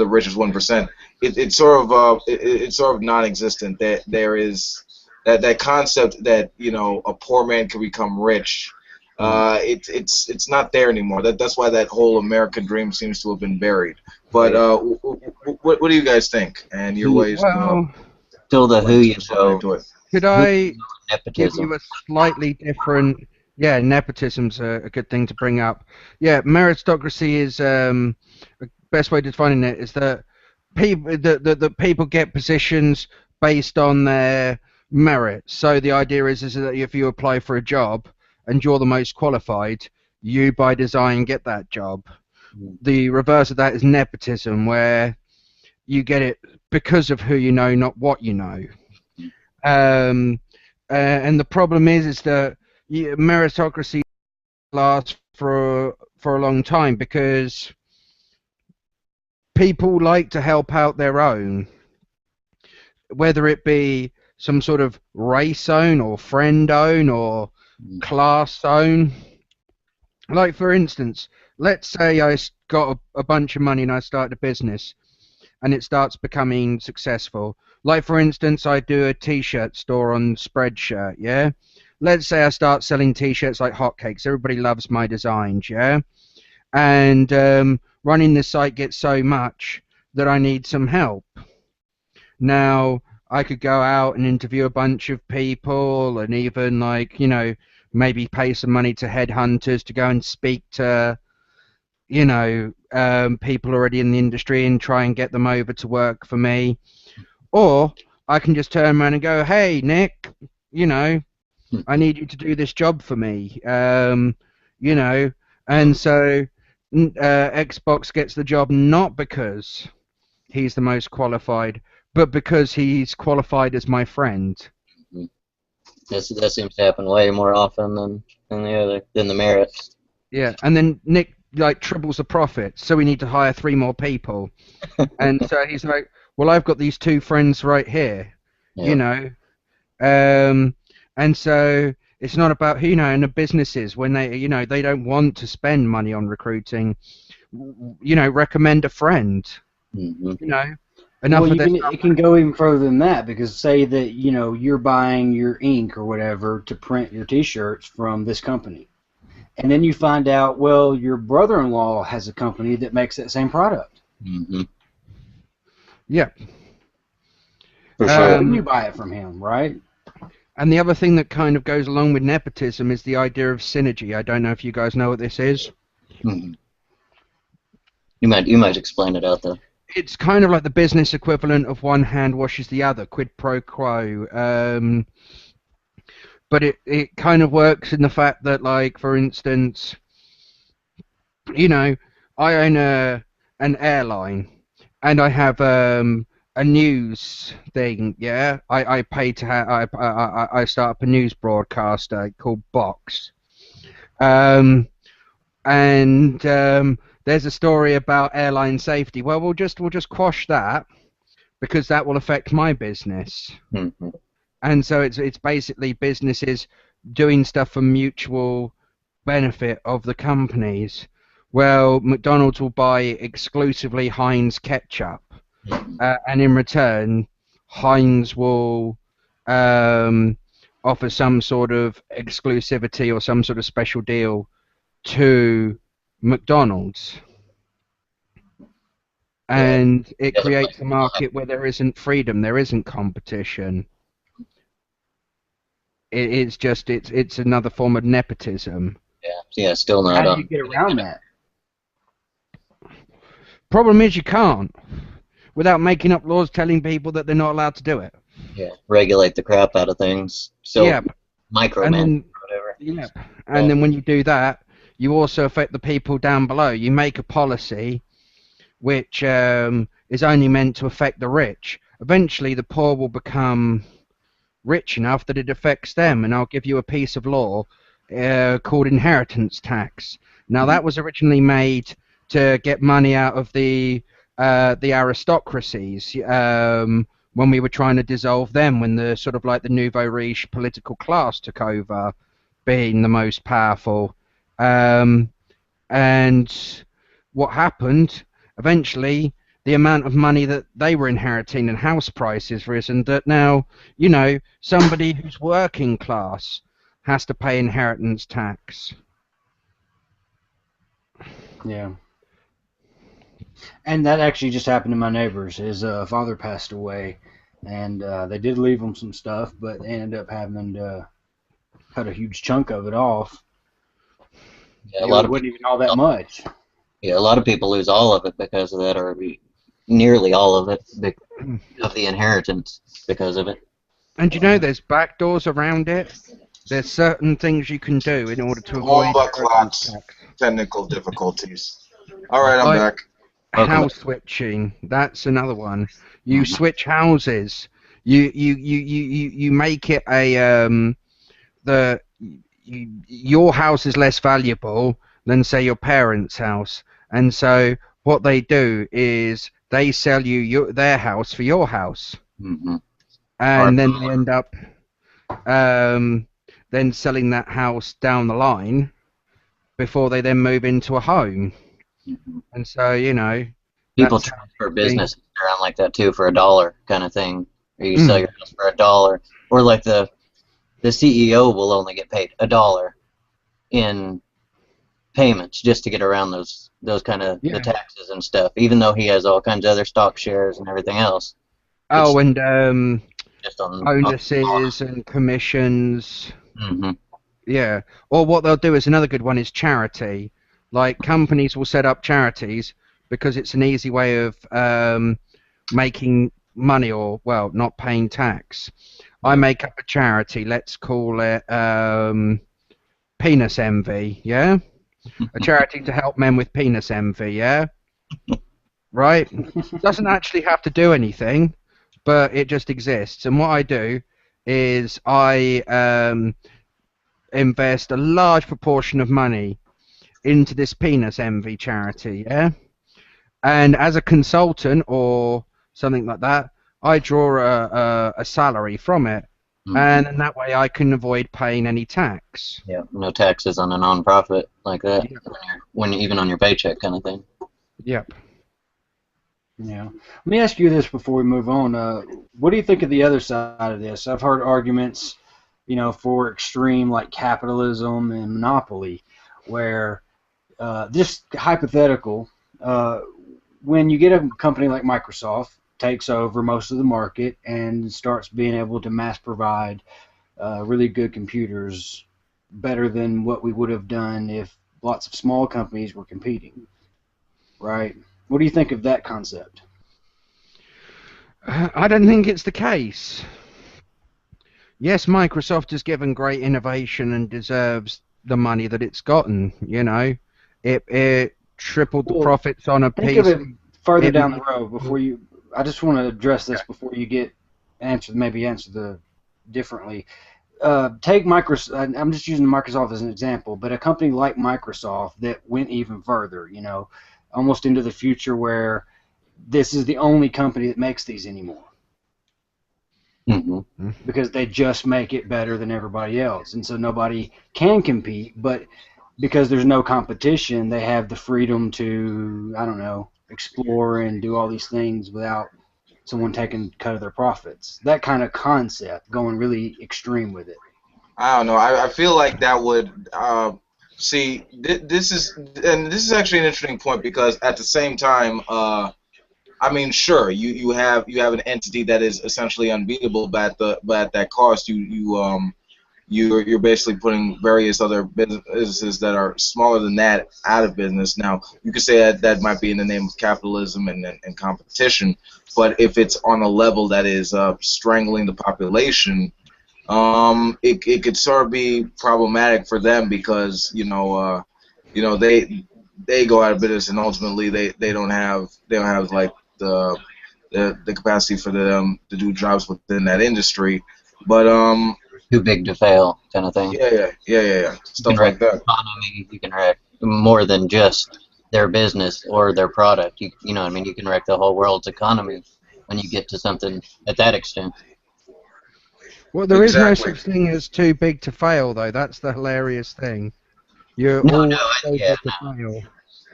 S1: richest 1%. It's sort of non-existent. That there is that concept that a poor man can become rich. It's not there anymore. That's why that whole American dream seems to have been buried. But what do you guys think? And your ways?
S4: Still the who you know.
S2: Could I give
S4: Nepotism.
S2: you a slightly different? Yeah, nepotism's a good thing to bring up. Yeah, meritocracy is best way to define it is that the people get positions based on their merit. So the idea is that if you apply for a job and you're the most qualified, you by design get that job. The reverse of that is nepotism, where you get it because of who you know, not what you know. And the problem is that meritocracy lasts for a long time because people like to help out their own, whether it be some sort of race own or friend own or class own. Like, for instance, let's say I got a bunch of money and I started a business and it starts becoming successful. Like, for instance, I do a t-shirt store on Spreadshirt, yeah? Let's say I start selling t-shirts like hotcakes. Everybody loves my designs, yeah? And running the site gets so much that I need some help. Now, I could go out and interview a bunch of people and even, like, you know, maybe pay some money to headhunters to go and speak to, you know, people already in the industry and try and get them over to work for me. Or I can just turn around and go, hey, Nick, you know, I need you to do this job for me, you know. And so Xbox gets the job not because he's the most qualified, but because he's qualified as my friend.
S4: That seems to happen way more often than the merits.
S2: Yeah, and then Nick like triples the profit, so we need to hire 3 more people. And so he's like, well, I've got these 2 friends right here, you know. And so it's not about, you know, and the businesses, when they, you know, they don't want to spend money on recruiting, you know, recommend a friend, you know.
S3: Well, it can go even further than that, because say that, you know, you're buying your ink or whatever to print your t-shirts from this company. And then you find out, well, your brother-in-law has a company that makes that same product.
S2: Yeah.
S4: For sure.
S3: You buy it from him, right?
S2: And the other thing that kind of goes along with nepotism is the idea of synergy. I don't know if you guys know what this is.
S4: You might explain it out there.
S2: It's kind of like the business equivalent of one hand washes the other, quid pro quo. But it kind of works in the fact that, like, for instance, you know, I own an airline, and I have a news thing. Yeah, I pay to I start up a news broadcaster called Box, and there's a story about airline safety. Well, we'll just quash that because that will affect my business. And so it's basically businesses doing stuff for mutual benefit of the companies. Well, McDonald's will buy exclusively Heinz ketchup, and in return, Heinz will offer some sort of exclusivity or some sort of special deal to McDonald's. And it creates a market where there isn't freedom, there isn't competition. It's just it's another form of nepotism.
S4: Yeah, still not.
S3: How do you get around that?
S2: Problem is you can't, without making up laws telling people that they're not allowed to do it.
S4: Yeah, regulate the crap out of things. So
S2: yeah,
S4: micromanage whatever.
S2: Yeah, and then when you do that, you also affect the people down below. You make a policy which is only meant to affect the rich. Eventually, the poor will become rich enough that it affects them, and I'll give you a piece of law called inheritance tax. Now, that was originally made to get money out of the aristocracies when we were trying to dissolve them, when the sort of like the nouveau riche political class took over, being the most powerful. And what happened eventually, the amount of money that they were inheriting and house prices risen, that now, you know, somebody who's working class has to pay inheritance tax.
S3: Yeah. And that actually just happened to my neighbors. His father passed away, and they did leave him some stuff, but they ended up having to cut a huge chunk of it off.
S4: Yeah,
S3: it wasn't even all that much.
S4: Yeah, a lot of people lose all of it because of that, or nearly all of it of the inheritance because of it.
S2: And you know, there's back doors around it. There's certain things you can do in order to
S1: All
S2: avoid
S1: but
S2: inheritance
S1: clocks.
S2: tax.
S1: Technical difficulties. All right, I'm
S2: Like
S1: back.
S4: Welcome.
S2: house switching. That's another one. You
S4: Mhm.
S2: switch houses. You make it a your house is less valuable than say your parents' house, and so what they do is they sell you their house for your house,
S4: Mhm.
S2: and then they end up then selling that house down the line before they then move into a home.
S4: Mhm.
S2: And so, you know,
S4: People
S2: that's how
S4: transfer
S2: it be.
S4: businesses around like that too for $1 kind of thing, or you
S2: Mm.
S4: sell your house for $1, or like the CEO will only get paid $1 in payments just to get around those kind of the
S2: Yeah.
S4: taxes and stuff, even though he has all kinds of other stock shares and everything else.
S2: Oh, and
S4: Just on
S2: bonuses and commissions.
S4: hmm
S2: Yeah. Or what they'll do is another good one is charity. Like companies will set up charities because it's an easy way of making money or, well, not paying tax. I make up a charity. Let's call it Penis Envy. Yeah. A charity to help men with penis envy. Yeah. Right. Doesn't actually have to do anything, but it just exists. And what I do is I invest a large proportion of money into this penis envy charity, yeah? And as a consultant or something like that, I draw a salary from it, and in that way I can avoid paying any tax.
S4: Yeah, no taxes on a non-profit like that
S2: Yep.
S4: when even on your paycheck kind of thing.
S2: Yep.
S3: Yeah. Let me ask you this before we move on. What do you think of the other side of this? I've heard arguments, for extreme like capitalism and monopoly, where just hypothetical, when you get a company like Microsoft takes over most of the market and starts being able to mass provide really good computers better than what we would have done if lots of small companies were competing, right? What do you think of that concept?
S2: I don't think it's the case. Yes, Microsoft has given great innovation and deserves the money that it's gotten, It tripled the
S3: Well,
S2: profits on a
S3: Think of it
S2: PC.
S3: further
S2: It
S3: down the
S2: made
S3: road before you. I just want to address this before you get answer the differently. Take Microsoft. I'm just using Microsoft as an example, but a company like Microsoft that went even further, almost into the future where this is the only company that makes these anymore
S4: hmm
S3: because they just make it better than everybody else, and so nobody can compete. But because there's no competition, they have the freedom to, I don't know, explore and do all these things without someone taking cut of their profits. That kind of concept, going really extreme with it.
S1: I don't know. I feel like that would see. This is actually an interesting point because at the same time, I mean, sure, you have an entity that is essentially unbeatable, but at that cost, you're basically putting various other businesses that are smaller than that out of business. Now, you could say that might be in the name of capitalism and competition, but if it's on a level that is strangling the population, it could sort of be problematic for them because they go out of business and ultimately they don't have like the capacity for them to do jobs within that industry. But
S4: Too big to fail kind of thing.
S1: yeah,
S4: You can
S1: stuff
S4: wreck
S1: like
S4: the
S1: that.
S4: economy. You can wreck more than just their business or their product. You know what I mean? You can wreck the whole world's economy when you get to something at that extent.
S2: Well, there is no
S1: Exactly.
S2: such thing as too big to fail, though. That's the hilarious thing. You're
S4: No,
S2: always
S4: yeah.
S2: able to fail.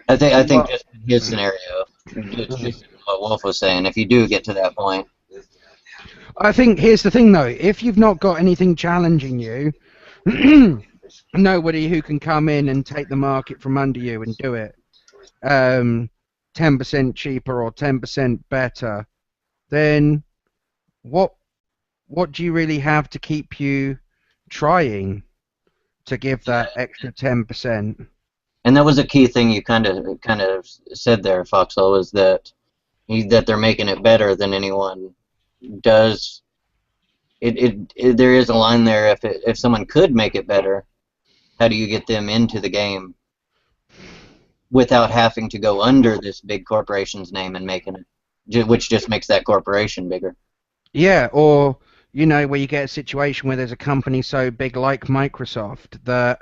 S4: I think
S3: Well,
S4: just in his scenario, just what Wolf was saying, if you do get to that point,
S2: I think here's the thing, though. If you've not got anything challenging you, nobody who can come in and take the market from under you and do it 10% cheaper or 10% better, then what do you really have to keep you trying to give that extra 10%?
S4: and that was a key thing you kind of said there, Foxhole, is that that they're making it better than anyone does. There is a line there. If someone could make it better, how do you get them into the game without having to go under this big corporation's name and making it, which just makes that corporation bigger?
S2: Yeah, or where you get a situation where there's a company so big like Microsoft that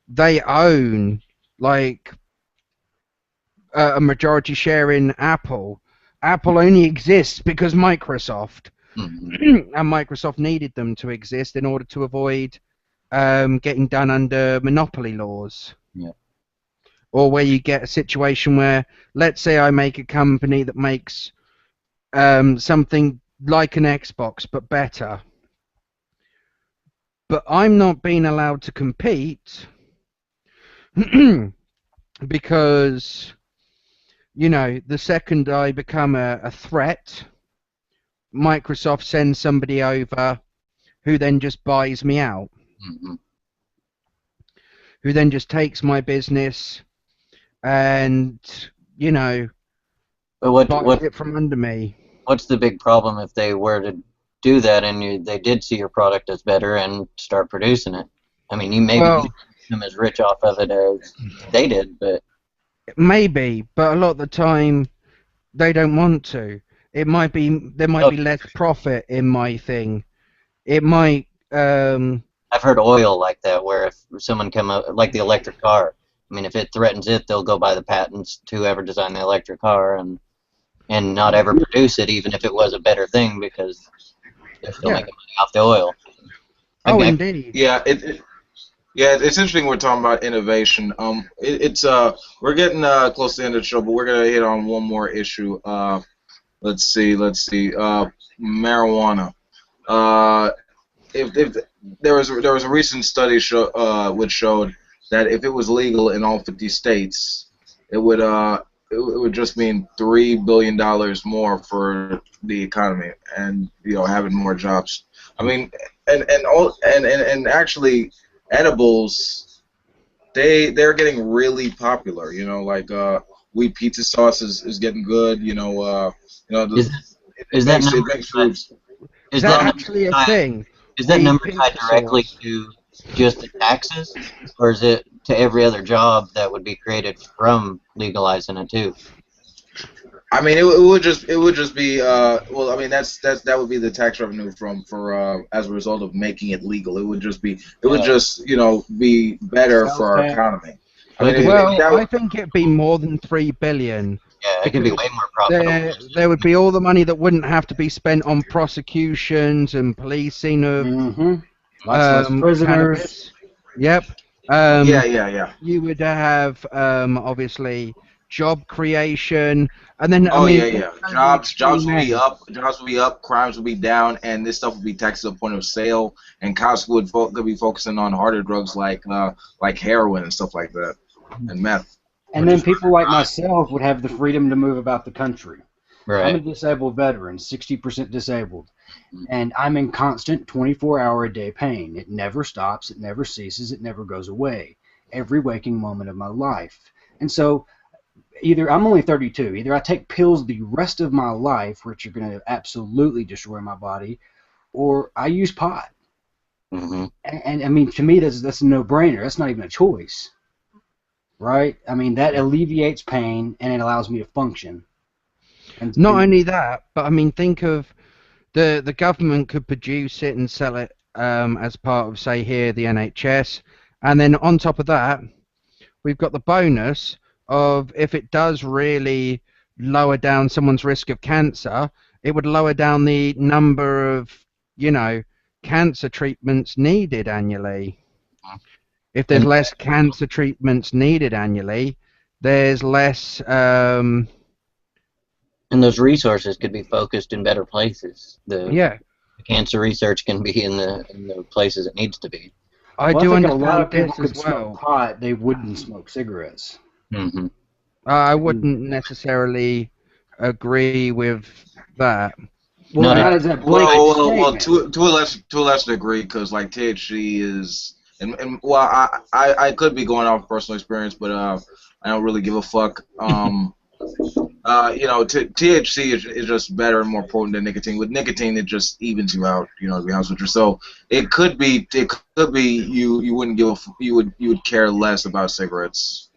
S2: they own like a majority share in Apple. Apple only exists because Microsoft,
S4: Mm-hmm.
S2: and Microsoft needed them to exist in order to avoid getting done under monopoly laws.
S4: Yeah.
S2: Or where you get a situation where, let's say I make a company that makes something like an Xbox but better, but I'm not being allowed to compete because the second I become a threat, Microsoft sends somebody over who then just buys me out,
S4: Mm-hmm.
S2: who then just takes my business and
S4: But
S2: buys it from under me.
S4: what's the big problem if they were to do that and they did see your product as better and start producing it? I mean, you become as rich off of it as they did, but
S2: Maybe, but a lot of the time they don't want to. There might be less profit in my thing. It might
S4: I've heard oil like that, where if someone come up, like the electric car, I mean, if it threatens it, they'll go buy the patents to whoever designed the electric car and not ever produce it, even if it was a better thing, because they're still making money off the oil.
S2: indeed.
S1: Yeah, it's interesting we're talking about innovation. We're getting close to the end of the show, but we're gonna hit on one more issue. Let's see. Marijuana. If there was a recent study which showed that if it was legal in all 50 states, it would just mean $3 billion more for the economy and having more jobs. I mean, and actually edibles, they're getting really popular. Like wheat pizza sauce is getting good.
S4: Is that
S2: actually a thing?
S4: Is that
S2: Wheat
S4: number
S2: pizza
S4: tied directly
S2: sauce.
S4: to just the taxes, or is it to every other job that would be created from legalizing it too?
S1: I mean, it would just be well. I mean, that would be the tax revenue for as a result of making it legal. It would just be be better for our economy. I mean,
S2: I think it'd be more than $3 billion.
S4: Yeah, it could be way more profitable.
S2: There would be all the money that wouldn't have to be spent on prosecutions and policing of
S3: Lots less prisoners.
S2: cannabis. Yep.
S1: Yeah.
S2: You would have obviously job creation, and then
S1: jobs will be up, crimes will be down, and this stuff will be taxed at the point of sale, and cops could be focusing on harder drugs like heroin and stuff like that, and meth.
S3: And then people like myself would have the freedom to move about the country.
S4: Right.
S3: I'm a disabled veteran, 60% disabled, and I'm in constant 24-hour-a-day pain. It never stops, it never ceases, it never goes away, every waking moment of my life. And so either I'm only 32, either I take pills the rest of my life, which are going to absolutely destroy my body, or I use pot.
S4: Mm-hmm.
S3: And I mean, to me, that's a no-brainer. That's not even a choice, right? I mean, that alleviates pain and it allows me to function. And
S2: not only that, but I mean, think of the government could produce it and sell it as part of, say, here the NHS, and then on top of that, we've got the bonus of if it does really lower down someone's risk of cancer, it would lower down the number of cancer treatments needed annually. If there's less cancer treatments needed annually, there's less.
S4: And those resources could be focused in better places. The cancer research can be in the places it needs to be.
S2: I
S3: think
S2: understand
S3: a lot of people
S2: this
S3: could
S2: as well.
S3: smoke pot, they wouldn't smoke cigarettes.
S4: Mm-hmm.
S2: I wouldn't necessarily agree with that.
S3: Well, not as a blanket statement.
S1: To a lesser degree, because like THC is, and well, I could be going off personal experience, but I don't really give a fuck. THC is just better and more potent than nicotine. With nicotine, it just evens you out. To be honest with you. So it could be you wouldn't you would care less about cigarettes.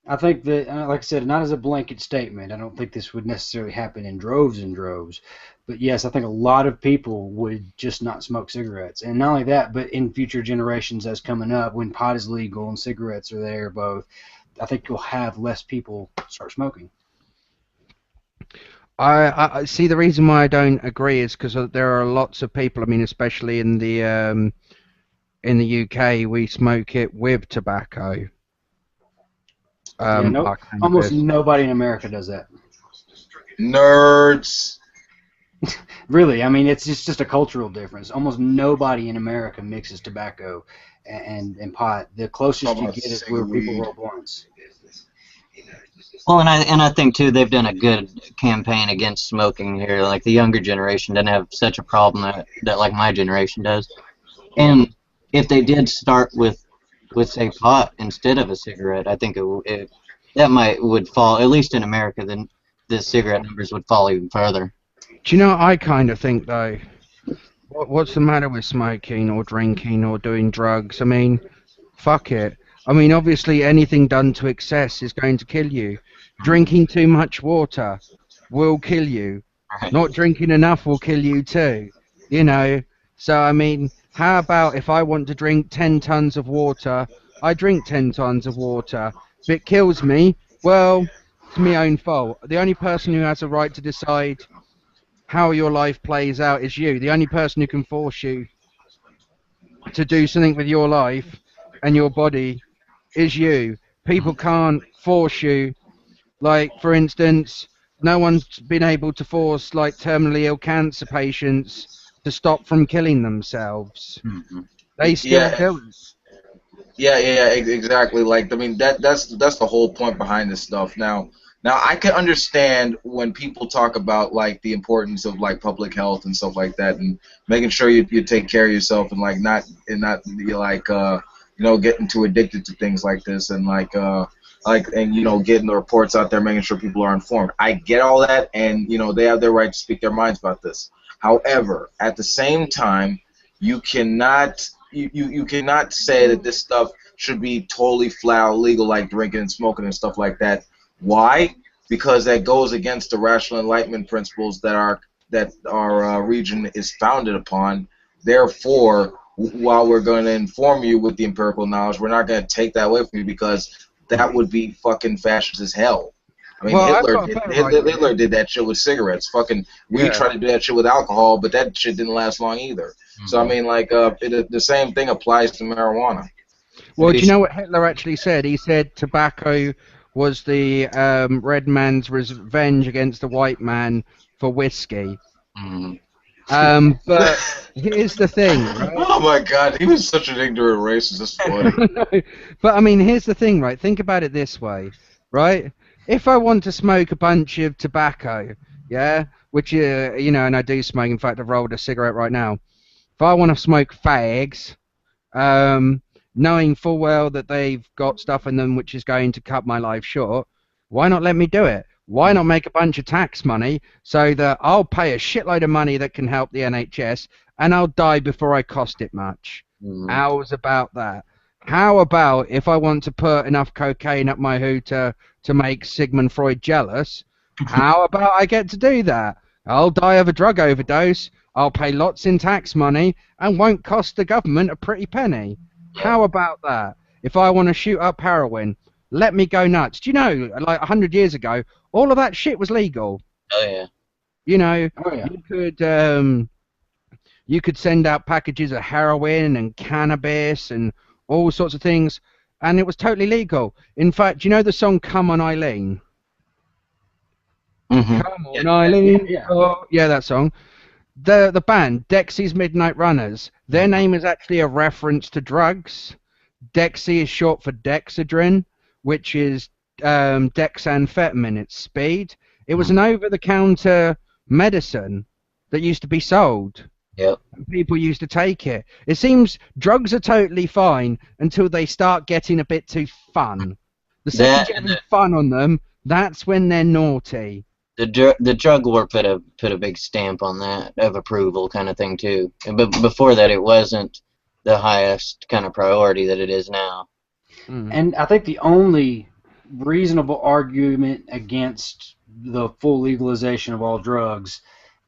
S3: I think that, like I said, not as a blanket statement. I don't think this would necessarily happen in droves and droves. But yes, I think a lot of people would just not smoke cigarettes. And not only that, but in future generations as coming up, when pot is legal and cigarettes are there both, I think you'll have less people start smoking.
S2: I see the reason why I don't agree is because there are lots of people. I mean, especially in the UK, we smoke it with tobacco.
S3: Almost nobody in America does that.
S1: Nerds.
S3: Really, I mean, it's just a cultural difference. Almost nobody in America mixes tobacco and pot. The closest you get is where people roll blunts.
S4: Well, and I think too they've done a good campaign against smoking here. Like the younger generation doesn't have such a problem that like my generation does. And if they did start with say pot instead of a cigarette, I think that would fall, at least in America. Then the cigarette numbers would fall even further.
S2: Do you know what I kind of think though? What's the matter with smoking or drinking or doing drugs? I mean, fuck it. I mean, obviously anything done to excess is going to kill you. Drinking too much water will kill you.
S4: Right.
S2: Not drinking enough will kill you too. So I mean, how about if I want to drink 10 tons of water, I drink 10 tons of water. If it kills me, well, it's my own fault. The only person who has a right to decide how your life plays out is you. The only person who can force you to do something with your life and your body is you. People can't force you. Like, for instance, no one's been able to force, like, terminally ill cancer patients to stop from killing themselves.
S4: Mm-hmm.
S2: They still do it.
S1: Yeah, exactly. Like, I mean, that's the whole point behind this stuff. Now I can understand when people talk about like the importance of like public health and stuff like that, and making sure you take care of yourself and like not be like getting too addicted to things like this and getting the reports out there, making sure people are informed. I get all that, and they have their right to speak their minds about this. However, at the same time, you cannot say that this stuff should be totally flat out legal, like drinking and smoking and stuff like that. Why? Because that goes against the rational enlightenment principles that our region is founded upon. Therefore, while we're going to inform you with the empirical knowledge, we're not going to take that away from you, because that would be fucking fascist as hell. I mean, Hitler did that shit with cigarettes. We tried to do that shit with alcohol, but that shit didn't last long either. Mm-hmm. So I mean, like, the same thing applies to marijuana.
S2: Well, do you know what Hitler actually said? He said tobacco was the red man's revenge against the white man for whiskey.
S4: Mm-hmm.
S2: But here's the thing, right?
S1: Oh my God, he was such an ignorant racist. That's funny.
S2: But I mean, here's the thing, right? Think about it this way, right? If I want to smoke a bunch of tobacco, yeah, which and I do smoke. In fact, I've rolled a cigarette right now. If I want to smoke fags, knowing full well that they've got stuff in them which is going to cut my life short, why not let me do it? Why not make a bunch of tax money so that I'll pay a shitload of money that can help the NHS and I'll die before I cost it much? How's about that? How about if I want to put enough cocaine up my hooter to make Sigmund Freud jealous, how about I get to do that? I'll die of a drug overdose, I'll pay lots in tax money and won't cost the government a pretty penny. How about that? If I want to shoot up heroin, let me go nuts. Do you know, like 100 years ago, all of that shit was legal.
S4: Oh yeah.
S2: You could send out packages of heroin and cannabis and all sorts of things, and it was totally legal. In fact, do you know the song "Come On Eileen"?
S4: Mm-hmm.
S2: Come on, Eileen.
S3: Yeah.
S2: Oh, yeah, that song. The band Dexy's Midnight Runners, their name is actually a reference to drugs. Dexy is short for Dexedrine, which is dexamphetamine. It's speed. It was an over-the-counter medicine that used to be sold.
S4: Yep.
S2: And people used to take it. It seems drugs are totally fine until they start getting a bit too fun. The second you have fun on them, That's when they're naughty.
S4: The drug war put a big stamp on that of approval kind of thing too. But before that, it wasn't the highest kind of priority that it is now.
S3: And I think the only reasonable argument against the full legalization of all drugs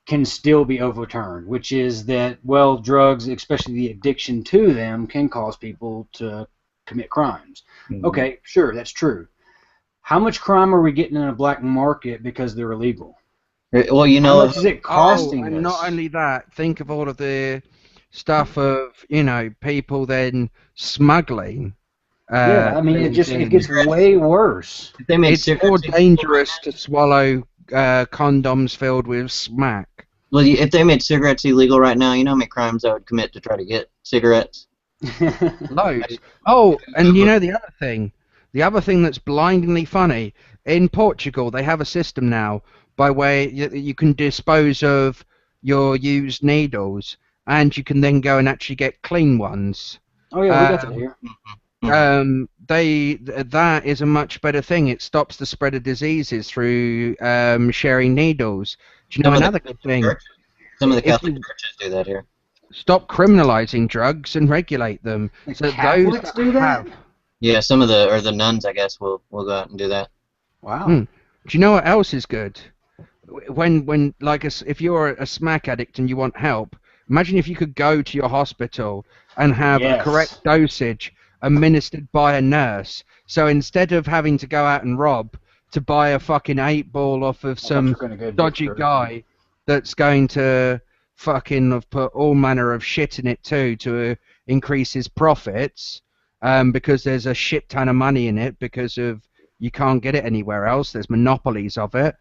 S3: can still be overturned, which is that, well, drugs, especially the addiction to them, can cause people to commit crimes. Okay, sure, that's true. How much crime are we getting in a black market because they're illegal?
S4: Well,
S3: How much is it costing
S2: and
S3: us?
S2: not only that, think of all of the stuff of, people then smuggling.
S3: Yeah, I mean, it gets way worse.
S4: If they made
S2: It's more dangerous to swallow condoms filled with smack.
S4: Well, if they made cigarettes illegal right now, you know how many crimes I would commit to try to get cigarettes?
S2: Loads. Oh, and you know the other thing? The other thing that's blindingly funny, in Portugal they have a system now by way you can dispose of your used needles and you can then go and actually get clean ones.
S3: Oh yeah, we got that here.
S2: That is a much better thing. It stops the spread of diseases through sharing needles. Do you know another good thing?
S4: Some of the Catholic churches do that here.
S2: Stop criminalizing drugs and regulate them.
S3: So Catholics do that?
S4: Yeah, some of the nuns, I guess, will go out and do that.
S3: Wow.
S2: Do you know what else is good? When if you're a smack addict and you want help, imagine if you could go to your hospital and have a correct dosage administered by a nurse. So instead of having to go out and rob to buy a fucking 8-ball off of some dodgy guy that's going to fucking have put all manner of shit in it too to increase his profits, because there's a shit ton of money in it because of you can't get it anywhere else. There's monopolies of it.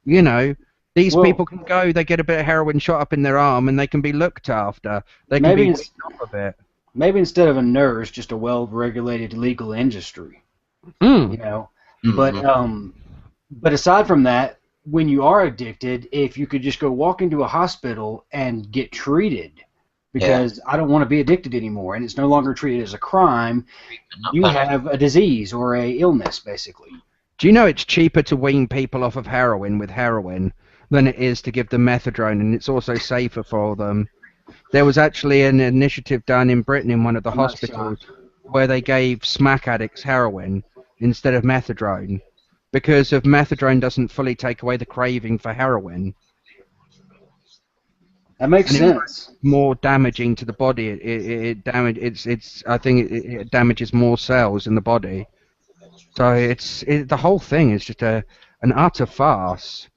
S2: These people can go, they get a bit of heroin shot up in their arm and they can be looked after. They can be weaned off of it.
S3: Maybe instead of a nurse, just a well-regulated legal industry. But aside from that, when you are addicted, if you could just go walk into a hospital and get treated, because I don't want to be addicted anymore, and it's no longer treated as a crime, you have a disease or a illness, basically.
S2: Do you know it's cheaper to wean people off of heroin with heroin than it is to give them methadone, and it's also safer for them? There was actually an initiative done in Britain in one of the hospitals where they gave smack addicts heroin instead of methadone, because of methadone doesn't fully take away the craving for heroin.
S3: That makes sense.
S2: It's more damaging to the body. I think it damages more cells in the body. So the whole thing is just an utter farce.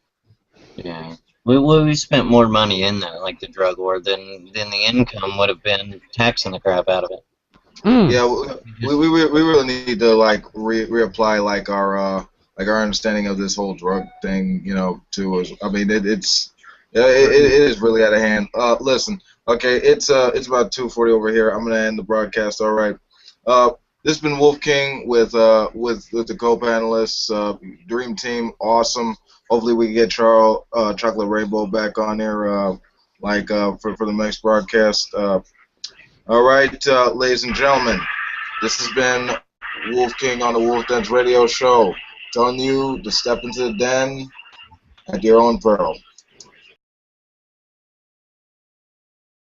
S4: Yeah. We spent more money in that, like the drug war, than the income would have been taxing the crap out of it.
S1: Yeah, we really need to reapply our understanding of this whole drug thing, to us. I mean, it is really out of hand. Listen, okay, it's about 2:40 over here. I'm gonna end the broadcast. All right. This has been Wolf King with the co-panelists. Dream Team, awesome. Hopefully we can get Chocolate Rainbow back on there, for the next broadcast. All right, ladies and gentlemen, this has been Wolf King on the Wolf Dens Radio Show, telling you to step into the den at your own peril.